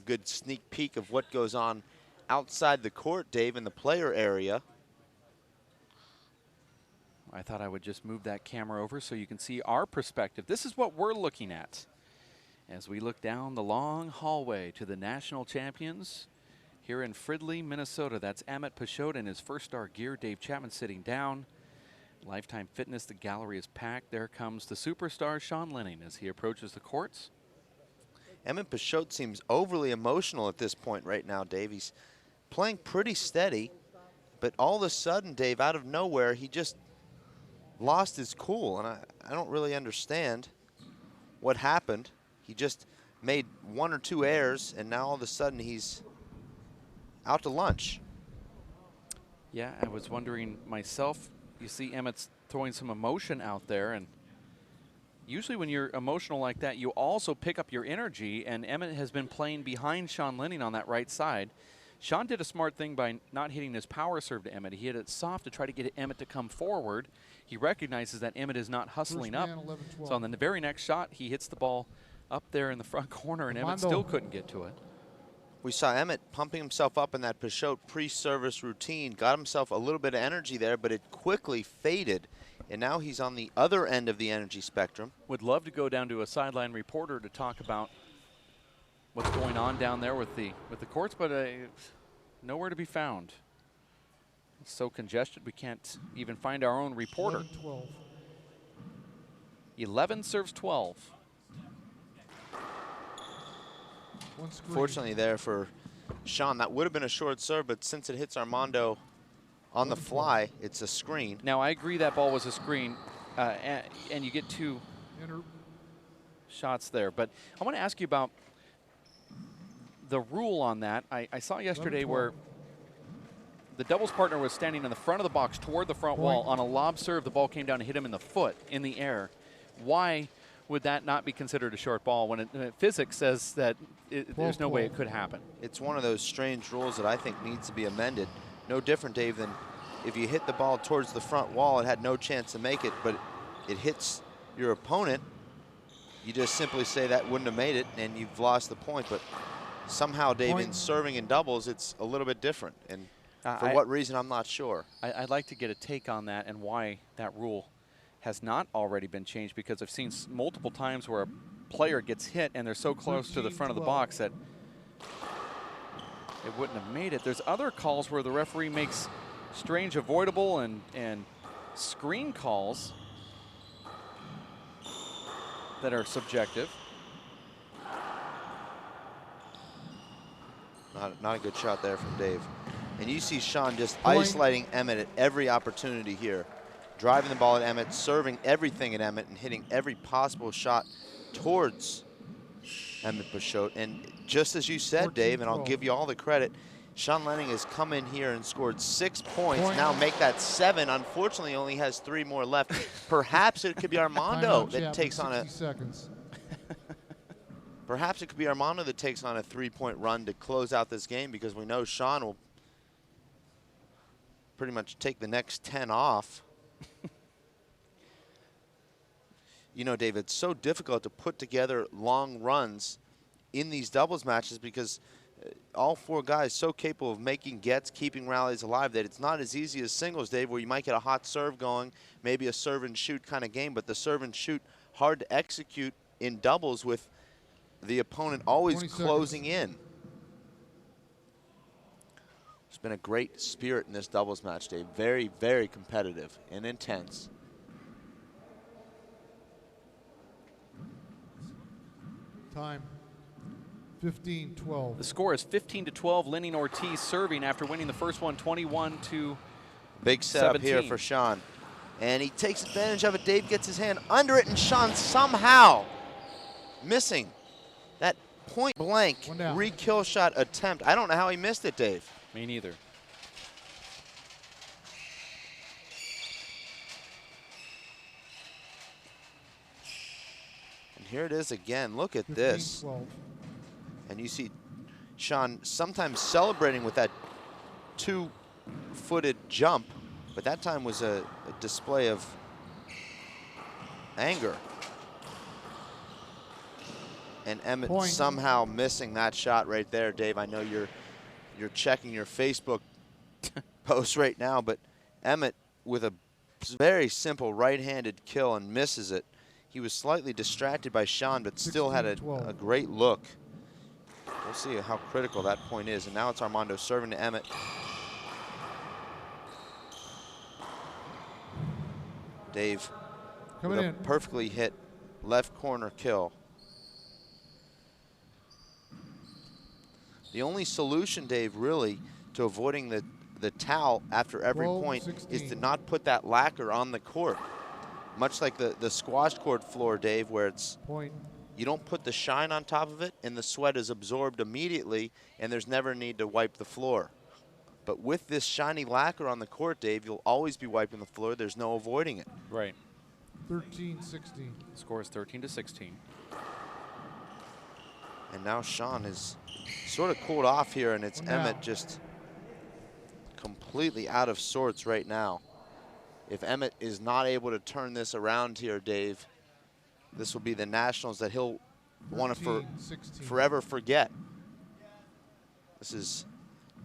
Good sneak peek of what goes on outside the court, Dave, in the player area. I thought I would just move that camera over so you can see our perspective. This is what we're looking at as we look down the long hallway to the national champions here in Fridley, Minnesota. That's Emmett Pashot in his First Star gear. Dave Chapman sitting down. Lifetime Fitness, the gallery is packed. There comes the superstar Sean Lenning as he approaches the courts. Emmett Pashot seems overly emotional at this point right now, Dave. He's playing pretty steady, but all of a sudden, Dave, out of nowhere, he just lost his cool, and I don't really understand what happened. He just made 1 or 2 errors, and now all of a sudden he's out to lunch. Yeah, I was wondering myself. You see Emmett's throwing some emotion out there, and usually when you're emotional like that, you also pick up your energy, and Emmett has been playing behind Sean Lenning on that right side. Sean did a smart thing by not hitting his power serve to Emmett. He hit it soft to try to get Emmett to come forward. He recognizes that Emmett is not hustling up. 11, So on the very next shot, he hits the ball up there in the front corner, and Emmett still couldn't get to it. We saw Emmett pumping himself up in that Pashot pre-service routine, got himself a little bit of energy there, but it quickly faded, and now he's on the other end of the energy spectrum. Would love to go down to a sideline reporter to talk about what's going on down there with the courts, but nowhere to be found. It's so congested we can't even find our own reporter. 11-12. 11 serves 12. One screen. Fortunately there for Sean, that would have been a short serve, but since it hits Armando on the fly, it's a screen. Now, I agree that ball was a screen, and you get 2 shots there. But I want to ask you about the rule on that. I saw yesterday where the doubles partner was standing in the front of the box toward the front wall. On a lob serve, the ball came down and hit him in the foot in the air. Why would that not be considered a short ball when physics says that there's no way it could happen? It's one of those strange rules that I think needs to be amended. No different, Dave, than if you hit the ball towards the front wall, it had no chance to make it, but it hits your opponent. You just simply say that wouldn't have made it, and you've lost the point. But somehow, Dave, in serving in doubles, it's a little bit different. And for what reason, I'm not sure. I'd like to get a take on that and why that rule has not already been changed, because I've seen multiple times where player gets hit and they're so close to the front of the box that it wouldn't have made it. There's other calls where the referee makes strange avoidable and screen calls that are subjective. Not a good shot there from Dave. And you see Sean just isolating Emmett at every opportunity here. Driving the ball at Emmett, serving everything at Emmett, and hitting every possible shot towards Emmett Pashot. And just as you said, Dave, and I'll give you all the credit, Sean Lenning has come in here and scored 6 points. Now make that 7. Unfortunately, only has 3 more left. Perhaps it could be Armando that takes on a... seconds. Perhaps it could be Armando that takes on a 3-point run to close out this game, because we know Sean will pretty much take the next 10 off. You know, Dave, it's so difficult to put together long runs in these doubles matches because all 4 guys so capable of making gets, keeping rallies alive, that it's not as easy as singles, Dave, where you might get a hot serve going, maybe a serve and shoot kind of game, but the serve and shoot hard to execute in doubles with the opponent always closing in. It's been a great spirit in this doubles match, Dave. Very, very competitive and intense. Time, 15-12. The score is 15-12. Lenning Ortiz serving after winning the first one, 21 to Big setup here for Sean. And he takes advantage of it. Dave gets his hand under it, and Sean somehow missing that point blank re-kill shot attempt. I don't know how he missed it, Dave. Me neither. And here it is again. Look at this. 12. And you see Sean sometimes celebrating with that 2-footed jump, but that time was a display of anger. And Emmett somehow missing that shot right there, Dave. I know you're checking your Facebook post right now, but Emmett with a very simple right-handed kill and misses it. He was slightly distracted by Sean, but still had a great look. We'll see how critical that point is. And now it's Armando serving to Emmett. Dave with a perfectly hit left corner kill. The only solution, Dave, really, to avoiding the towel after every point is to not put that lacquer on the court. Much like the squash court floor, Dave, where it's you don't put the shine on top of it and the sweat is absorbed immediately and there's never a need to wipe the floor. But with this shiny lacquer on the court, Dave, you'll always be wiping the floor. There's no avoiding it. Right. 13-16. Score is 13-16. And now Sean is sort of cooled off here, and it's Emmett just completely out of sorts right now. If Emmett is not able to turn this around here, Dave, this will be the nationals that he'll want to forever forget. This is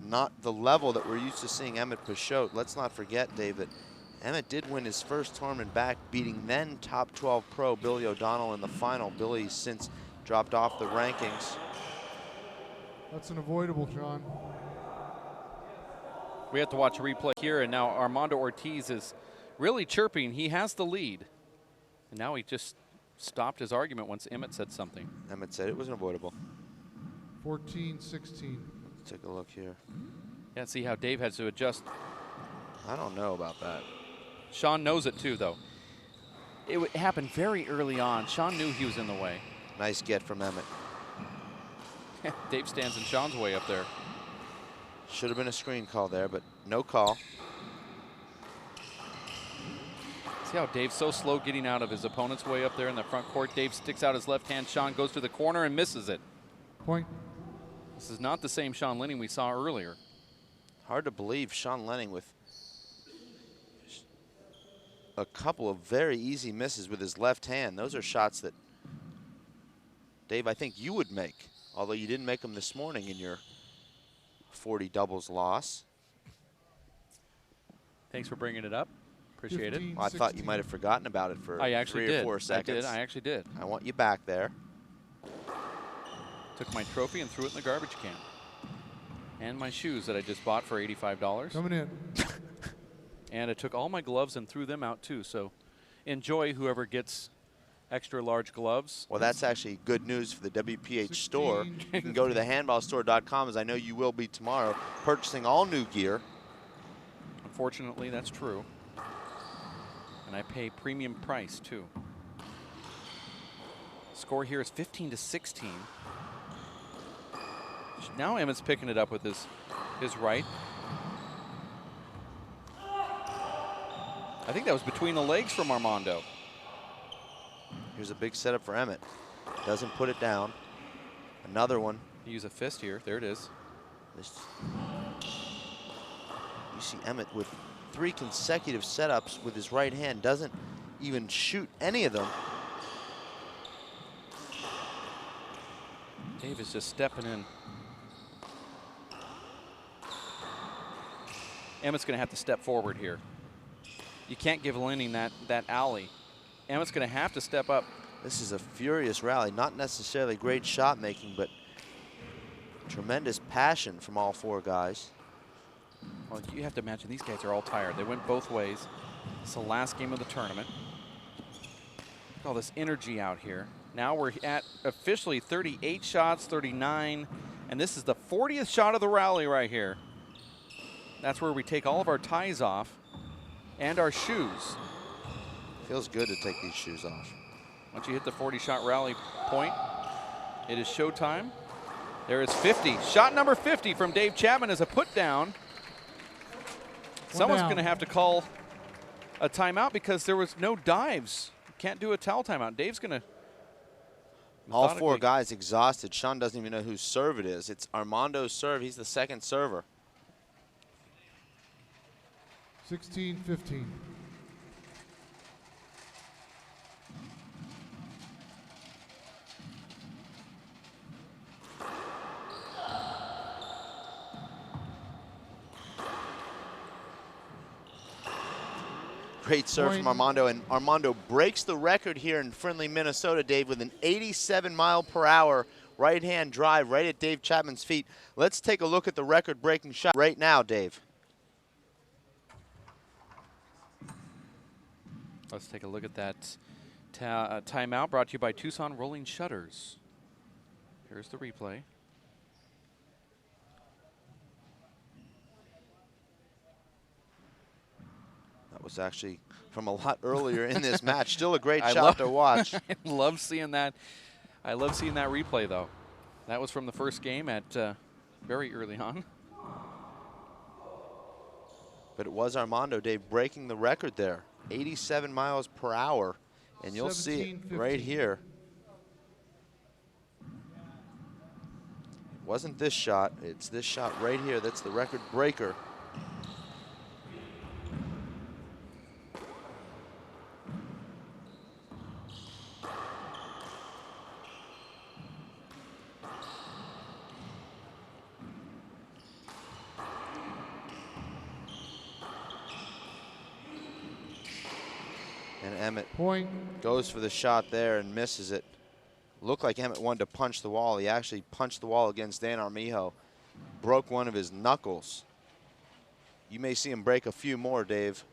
not the level that we're used to seeing Emmett Pashot. Let's not forget, Dave, that Emmett did win his first tournament back, beating then top 12 pro Billy O'Donnell in the final. Billy since dropped off the rankings. That's an avoidable, Sean. We have to watch a replay here, and now Armando Ortiz is really chirping. He has the lead. And now he just stopped his argument once Emmett said something. Emmett said it was avoidable. 14-16. Let's take a look here. Yeah, see how Dave has to adjust. I don't know about that. Sean knows it too, though. It happened very early on. Sean knew he was in the way. Nice get from Emmett. Dave stands in Sean's way up there. Should have been a screen call there, but no call. See how Dave's so slow getting out of his opponent's way up there in the front court. Dave sticks out his left hand. Sean goes to the corner and misses it. Point. This is not the same Sean Lenning we saw earlier. Hard to believe Sean Lenning with a couple of very easy misses with his left hand. Those are shots that, Dave, I think you would make, although you didn't make them this morning in your 40 doubles loss. Thanks for bringing it up. Appreciate 15, it. Well, I thought you might have forgotten about it for 3 or 4 seconds. I actually did. I want you back there. Took my trophy and threw it in the garbage can. And my shoes that I just bought for $85. Coming in. And I took all my gloves and threw them out too. So enjoy whoever gets extra large gloves. Well, that's actually good news for the WPH store. You can go to thehandballstore.com, as I know you will be tomorrow, purchasing all new gear. Unfortunately, that's true. And I pay premium price too. Score here is 15-16. Now Emmett's picking it up with his right. I think that was between the legs from Armando. Here's a big setup for Emmett. Doesn't put it down. Another one. Use a fist here. There it is. You see Emmett with 3 consecutive setups with his right hand. Doesn't even shoot any of them. Dave is just stepping in. Emmett's going to have to step forward here. You can't give Lenning that alley. Emmett's going to have to step up. This is a furious rally. Not necessarily great shot making, but tremendous passion from all 4 guys. Well, you have to imagine these guys are all tired. They went both ways. It's the last game of the tournament. Look at all this energy out here. Now we're at officially 38 shots, 39, and this is the 40th shot of the rally right here. That's where we take all of our ties off and our shoes. Feels good to take these shoes off. Once you hit the 40-shot rally point, it is showtime. There is 50. Shot number 50 from Dave Chapman is a put down. Someone's going to have to call a timeout because there was no dives. Can't do a towel timeout. Dave's going to. All 4 guys exhausted. Sean doesn't even know whose serve it is. It's Armando's serve. He's the second server. 16-15. Great serve from Armando, and Armando breaks the record here in friendly Minnesota, Dave, with an 87-mile-per-hour right-hand drive right at Dave Chapman's feet. Let's take a look at the record-breaking shot right now, Dave. Let's take a look at that timeout brought to you by Tucson Rolling Shutters. Here's the replay. That was actually from a lot earlier in this match. Still a great shot to watch. I love seeing that. I love seeing that replay, though. That was from the first game at very early on. But it was Armando, Dave, breaking the record there. 87 miles per hour. And you'll see it right here. It wasn't this shot. It's this shot right here. That's the record breaker. And Emmett goes for the shot there and misses it. Looked like Emmett wanted to punch the wall. He actually punched the wall against Dan Armijo. Broke one of his knuckles. You may see him break a few more, Dave,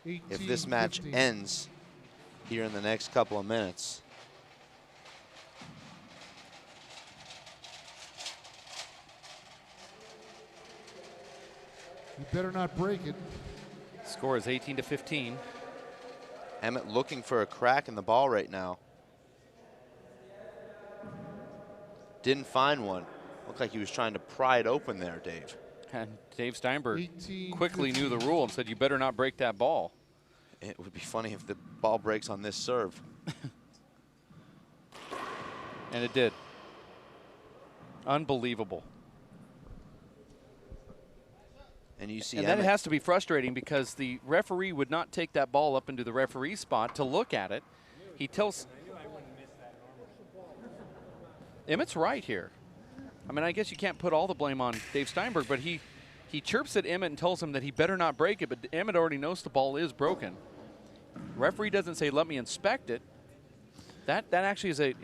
if this match ends here in the next couple of minutes. You better not break it. Score is 18-15. Emmett looking for a crack in the ball right now. Didn't find one. Looked like he was trying to pry it open there, Dave. And Dave Steinberg quickly knew the rule and said, you better not break that ball. It would be funny if the ball breaks on this serve. And it did. Unbelievable. And you see and Emmett. that has to be frustrating because the referee would not take that ball up into the referee spot to look at it. He tells Emmett's right here. I mean, I guess you can't put all the blame on Dave Steinberg, but he chirps at Emmett and tells him that he better not break it, but Emmett already knows the ball is broken. Referee doesn't say, let me inspect it. That actually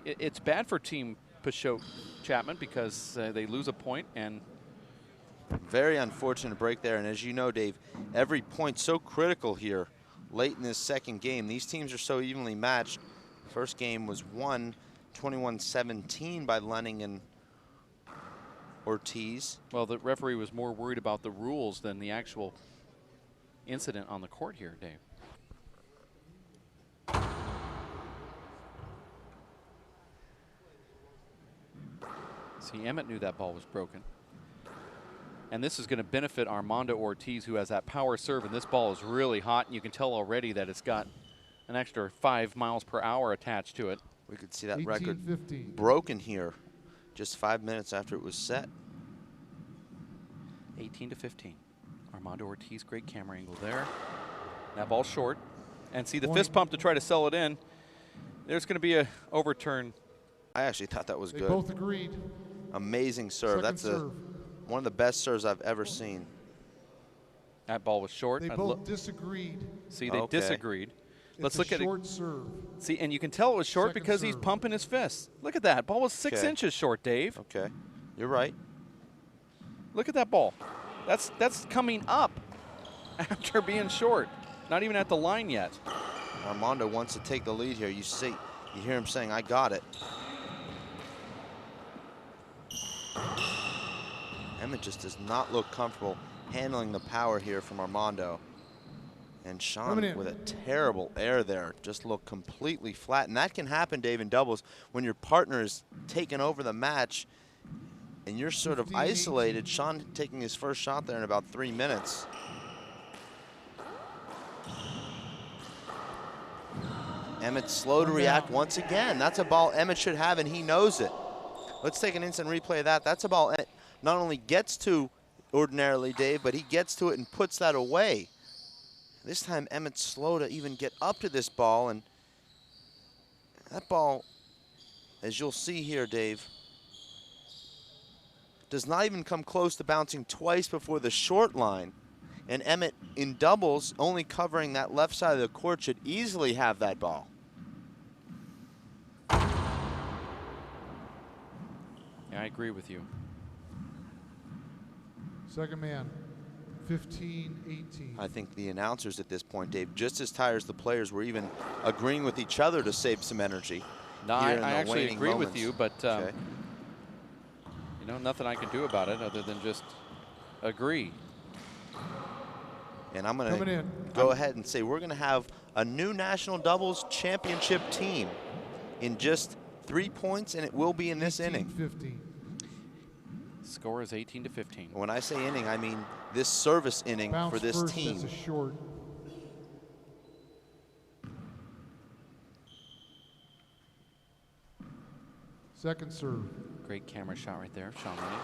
it's bad for Team Pashot Chapman because they lose a point, and very unfortunate break there. And as you know, Dave, every point so critical here late in this second game. These teams are so evenly matched. First game was won 21-17 by Lenning and Ortiz. Well, the referee was more worried about the rules than the actual incident on the court here, Dave. See, Emmett knew that ball was broken. And this is going to benefit Armando Ortiz, who has that power serve, and this ball is really hot, and you can tell already that it's got an extra 5 miles per hour attached to it. We could see that record broken here just 5 minutes after it was set. 18-15. Armando Ortiz, great camera angle there. That ball short. And see the fist pump to try to sell it in. There's going to be a overturn. I actually thought that was They good. both agreed. Amazing serve. That's one of the best serves I've ever seen. That ball was short. They both disagreed. See, they disagreed. Let's look at short serve. See, and you can tell it was short because he's pumping his fists. Look at that. Ball was 6 inches short, Dave. Okay. You're right. Look at that ball. That's coming up after being short. Not even at the line yet. Armando wants to take the lead here. You hear him saying, "I got it." Emmett just does not look comfortable handling the power here from Armando. And Sean with a terrible air there, just looked completely flat. And that can happen, Dave, in doubles when your partner is taking over the match and you're sort of isolated. Sean taking his first shot there in about 3 minutes. Emmett slow to react once again. That's a ball Emmett should have, and he knows it. Let's take an instant replay of that. That's a ball Emmett not only gets to ordinarily, Dave, but he gets to it and puts that away. This time Emmett's slow to even get up to this ball, and that ball, as you'll see here, Dave, does not even come close to bouncing twice before the short line. And Emmett in doubles, only covering that left side of the court, should easily have that ball. Yeah, I agree with you. Second man, 15-18. I think the announcers at this point, Dave, just as tired as the players, were even agreeing with each other to save some energy. No, I actually agree with you, but you know, nothing I can do about it other than just agree. And I'm going to go ahead and say we're going to have a new national doubles championship team in just 3 points, and it will be in this inning. 15. Score is 18-15. When I say inning, I mean this service inning for this first, team. That's a short. Second serve. Great camera shot right there, Sean Lenning.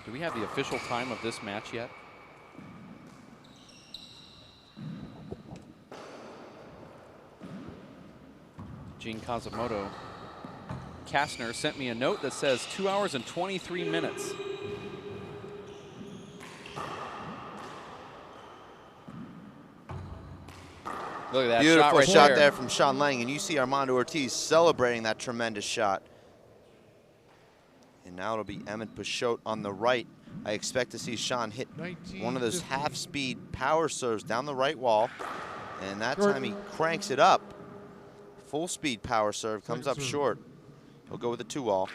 Do we have the official time of this match yet? Gene Kazumoto Kastner sent me a note that says 2 hours and 23 minutes. Look at that Beautiful shot right shot there. there from Sean Lenning, and you see Armando Ortiz celebrating that tremendous shot. And now it'll be Emmett Pashot on the right. I expect to see Sean hit one of those half-speed power serves down the right wall, and that time he cranks it up. Full-speed power serve comes up short. He'll go with the 2-wall.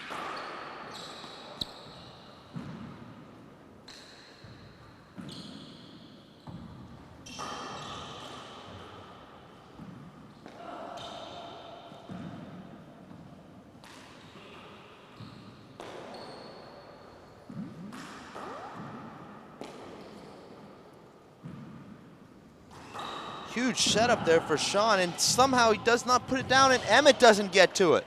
Huge setup there for Sean, and somehow he does not put it down, and Emmett doesn't get to it.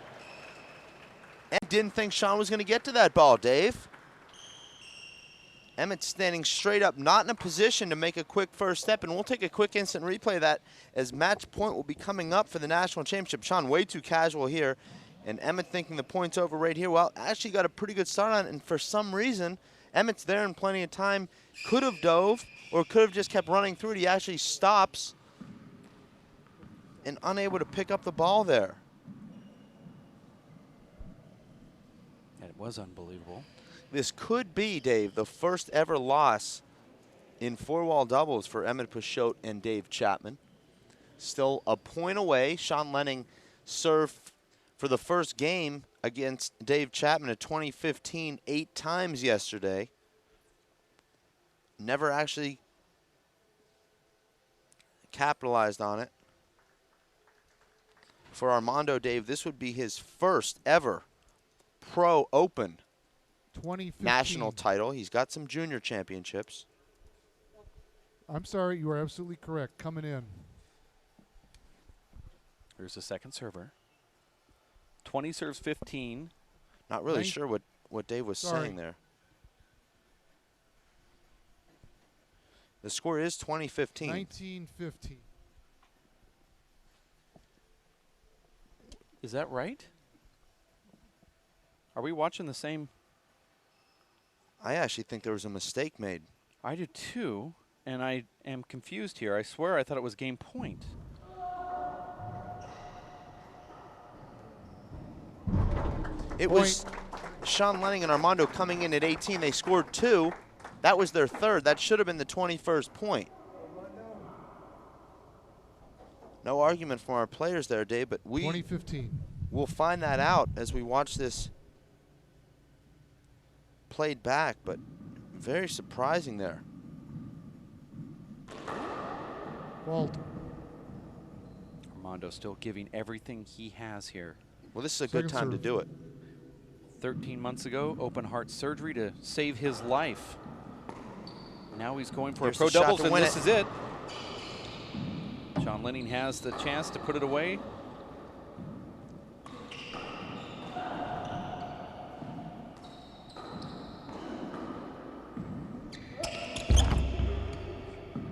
Emmett didn't think Sean was going to get to that ball, Dave. Emmett standing straight up, not in a position to make a quick first step, and we'll take a quick instant replay of that as match point will be coming up for the national championship. Sean way too casual here, and Emmett thinking the point's over right here. Well, actually got a pretty good start on it, and for some reason, Emmett's there in plenty of time. Could have dove or could have just kept running through it. He actually stops. and unable to pick up the ball there. And it was unbelievable. This could be, Dave, the first ever loss in four-wall doubles for Emmett Pashot and Dave Chapman. Still a point away. Sean Lenning served for the first game against Dave Chapman at 2015 8 times yesterday. Never actually capitalized on it. For Armando, Dave, this would be his first ever Pro Open 2015. national title. He's got some junior championships. I'm sorry, you are absolutely correct. Coming in. Here's the second server. 20 serves 15. Not really sure what Dave was saying there. The score is 2015. 1915. Is that right? Are we watching the same? I actually think there was a mistake made. I do too, and I am confused here. I swear I thought it was game point. It was Sean Lenning and Armando coming in at 18. They scored 2. That was their third. That should have been the 21st point. No argument from our players there, Dave, but 2015. We'll find that out as we watch this played back, but very surprising there. Fault. Armando still giving everything he has here. Well, this is a good time to do it. 13 months ago, open heart surgery to save his life. Now he's going for Here's a pro the shot doubles, to and win this is it. Sean Lenning has the chance to put it away.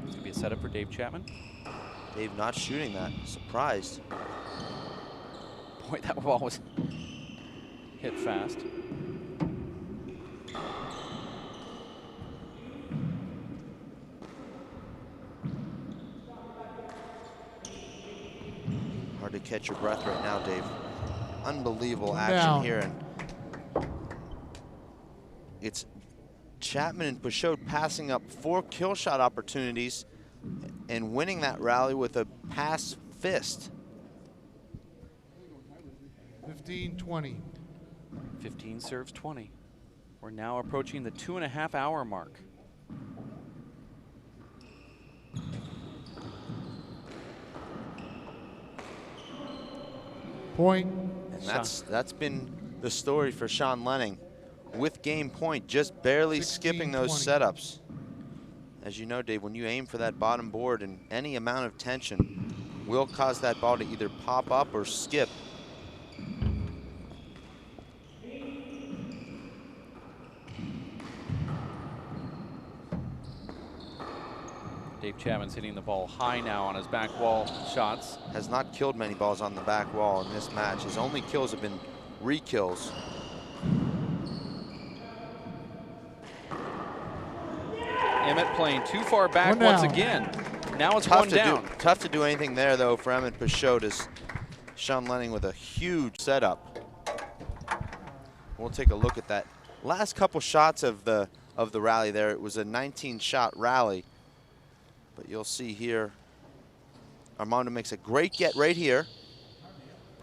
It's gonna be a setup for Dave Chapman. Dave not shooting that. Surprised. Boy, that ball was hit fast. Hard to catch your breath right now, Dave. Unbelievable Come action down. here. And it's Chapman and Pashot passing up 4 kill shot opportunities and winning that rally with a pass fist. 15-20. 15 serves 20. We're now approaching the 2.5 hour mark. Point. And that's been the story for Sean Lenning. With game point, just barely skipping those 16-20. setups. As you know, Dave, when you aim for that bottom board and any amount of tension will cause that ball to either pop up or skip. Dave Chapman's hitting the ball high now on his back wall shots. Has not killed many balls on the back wall in this match. His only kills have been re-kills. Emmett playing too far back One once down. again. Now it's Tough one to down. tough to do anything there, though, for Emmett Pashot as Sean Lenning with a huge setup. We'll take a look at that. Last couple shots of the rally there, it was a 19-shot rally. But you'll see here, Armando makes a great get right here.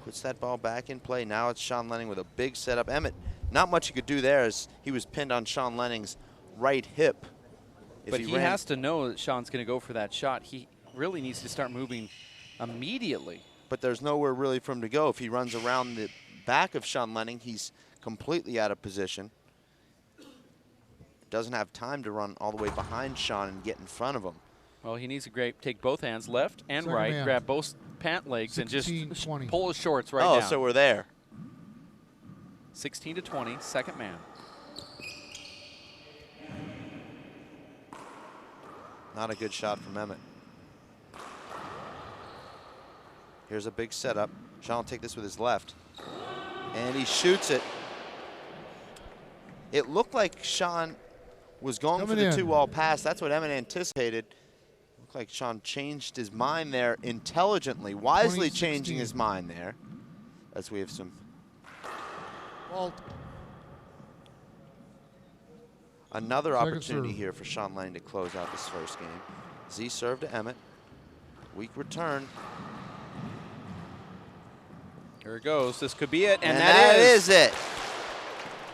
Puts that ball back in play. Now it's Sean Lenning with a big setup. Emmett, not much he could do there as he was pinned on Sean Lenning's right hip. If But he has to know that Sean's going to go for that shot. He really needs to start moving immediately. But there's nowhere really for him to go. If he runs around the back of Sean Lenning, he's completely out of position. Doesn't have time to run all the way behind Sean and get in front of him. Well, he needs to take both hands, left and Second right, man. grab both pant legs, and just 16-20. pull his shorts right Oh, down. so we're there. 16-20, second man. Not a good shot from Emmett. Here's a big setup. Sean will take this with his left. And he shoots it. It looked like Sean was going Coming for the in. 2-wall pass. That's what Emmett anticipated. Looked like Sean changed his mind there intelligently, wisely 2016. changing his mind there. As we have some Fault. another Second opportunity serve. here for Sean Lanning to close out this first game. Z serve to Emmett. Weak return. Here it goes. This could be it, and that is it.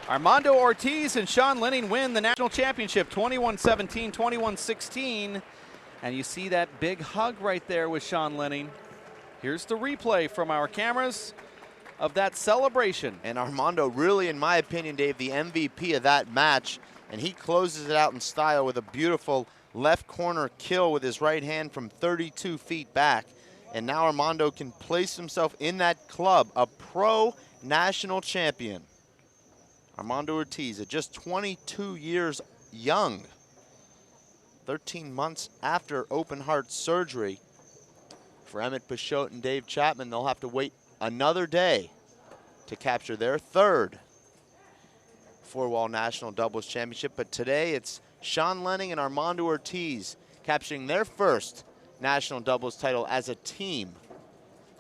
Armando Ortiz and Sean Lenning win the national championship 21-17, 21-16. And you see that big hug right there with Sean Lenning. Here's the replay from our cameras of that celebration. And Armando really, in my opinion, Dave, the MVP of that match. And he closes it out in style with a beautiful left corner kill with his right hand from 32 feet back. And now Armando can place himself in that club, a pro national champion. Armando Ortiz at just 22 years young, 13 months after open heart surgery. For Emmett Peixoto and Dave Chapman, they'll have to wait another day to capture their third four-wall national doubles championship. But today it's Sean Lenning and Armando Ortiz capturing their first national doubles title as a team.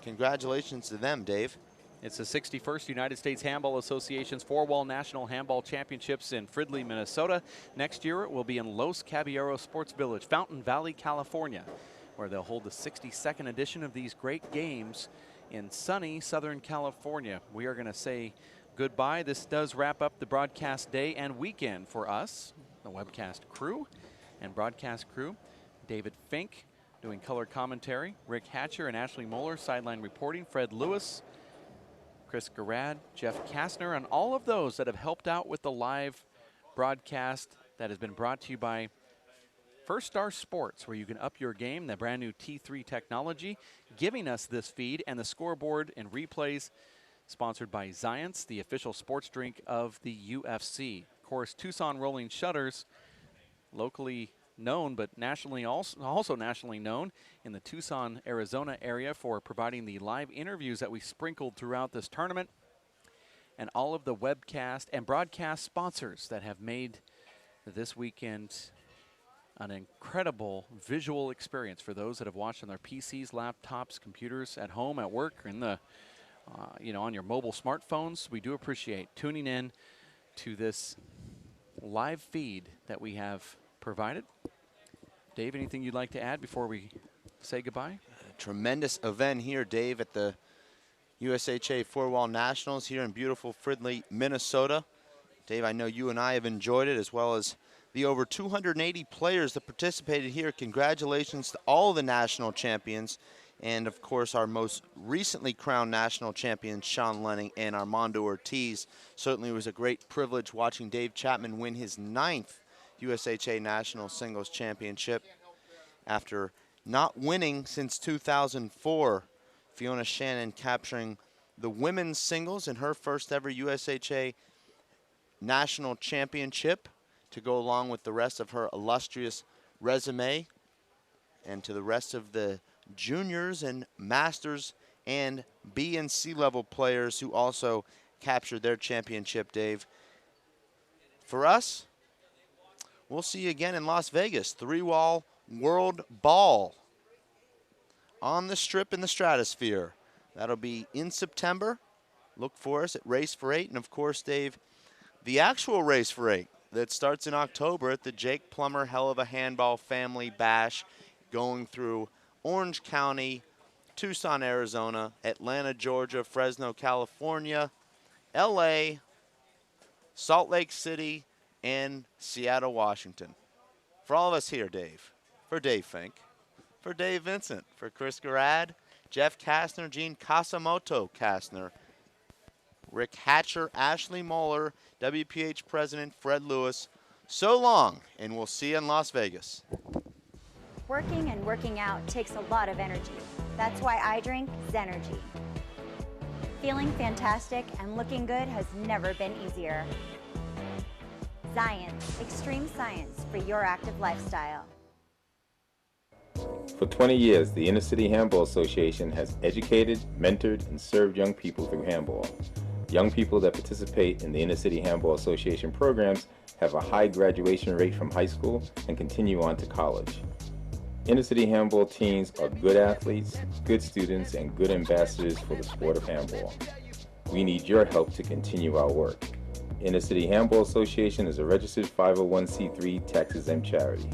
Congratulations to them, Dave. It's the 61st United States Handball Association's four-wall national handball championships in Fridley, Minnesota. Next year it will be in Los Caballeros Sports Village, Fountain Valley, California, where they'll hold the 62nd edition of these great games in sunny Southern California. We are going to say goodbye. This does wrap up the broadcast day and weekend for us, the webcast crew and broadcast crew. David Fink doing color commentary, Rick Hatcher and Ashley Moeller sideline reporting, Fred Lewis, Chris Garrad, Jeff Kastner, and all of those that have helped out with the live broadcast that has been brought to you by First Star Sports, where you can up your game, the brand new T3 technology, giving us this feed and the scoreboard and replays, sponsored by Zions, the official sports drink of the UFC. Of course, Tucson Rolling Shutters, locally known but nationally also nationally known in the Tucson, Arizona area for providing the live interviews that we sprinkled throughout this tournament, and all of the webcast and broadcast sponsors that have made this weekend an incredible visual experience for those that have watched on their PCs, laptops, computers, at home, at work, in the on your mobile smartphones. We do appreciate tuning in to this live feed that we have provided. Dave, anything you'd like to add before we say goodbye? Tremendous event here, Dave, at the USHA Four-Wall Nationals here in beautiful Fridley, Minnesota. Dave, I know you and I have enjoyed it, as well as the over 280 players that participated here. Congratulations to all the national champions, and of course our most recently crowned national champions, Sean Lenning and Armando Ortiz. Certainly it was a great privilege watching Dave Chapman win his 9th USHA National Singles Championship after not winning since 2004. Fiona Shannon capturing the women's singles in her first ever USHA National Championship to go along with the rest of her illustrious resume, and to the rest of the juniors and masters and B and C level players who also captured their championship, Dave. For us, we'll see you again in Las Vegas, three-wall World Ball on the Strip in the Stratosphere. That'll be in September. Look for us at Race for 8. And, of course, Dave, the actual Race for 8 that starts in October at the Jake Plummer Hell of a Handball Family Bash, going through Orange County, Tucson, Arizona, Atlanta, Georgia, Fresno, California, LA, Salt Lake City, and Seattle, Washington. For all of us here, Dave, for Dave Fink, for Dave Vincent, for Chris Garrad, Jeff Kastner, Gene Kasamoto Kastner, Rick Hatcher, Ashley Moeller, WPH President Fred Lewis, so long, and we'll see you in Las Vegas. Working and working out takes a lot of energy. That's why I drink Zenergy. Feeling fantastic and looking good has never been easier. Zions, extreme science for your active lifestyle. For 20 years, the Inner City Handball Association has educated, mentored, and served young people through handball. Young people that participate in the Inner City Handball Association programs have a high graduation rate from high school and continue on to college. Inner City Handball teams are good athletes, good students, and good ambassadors for the sport of handball. We need your help to continue our work. Inner City Handball Association is a registered 501c3 tax-exempt charity.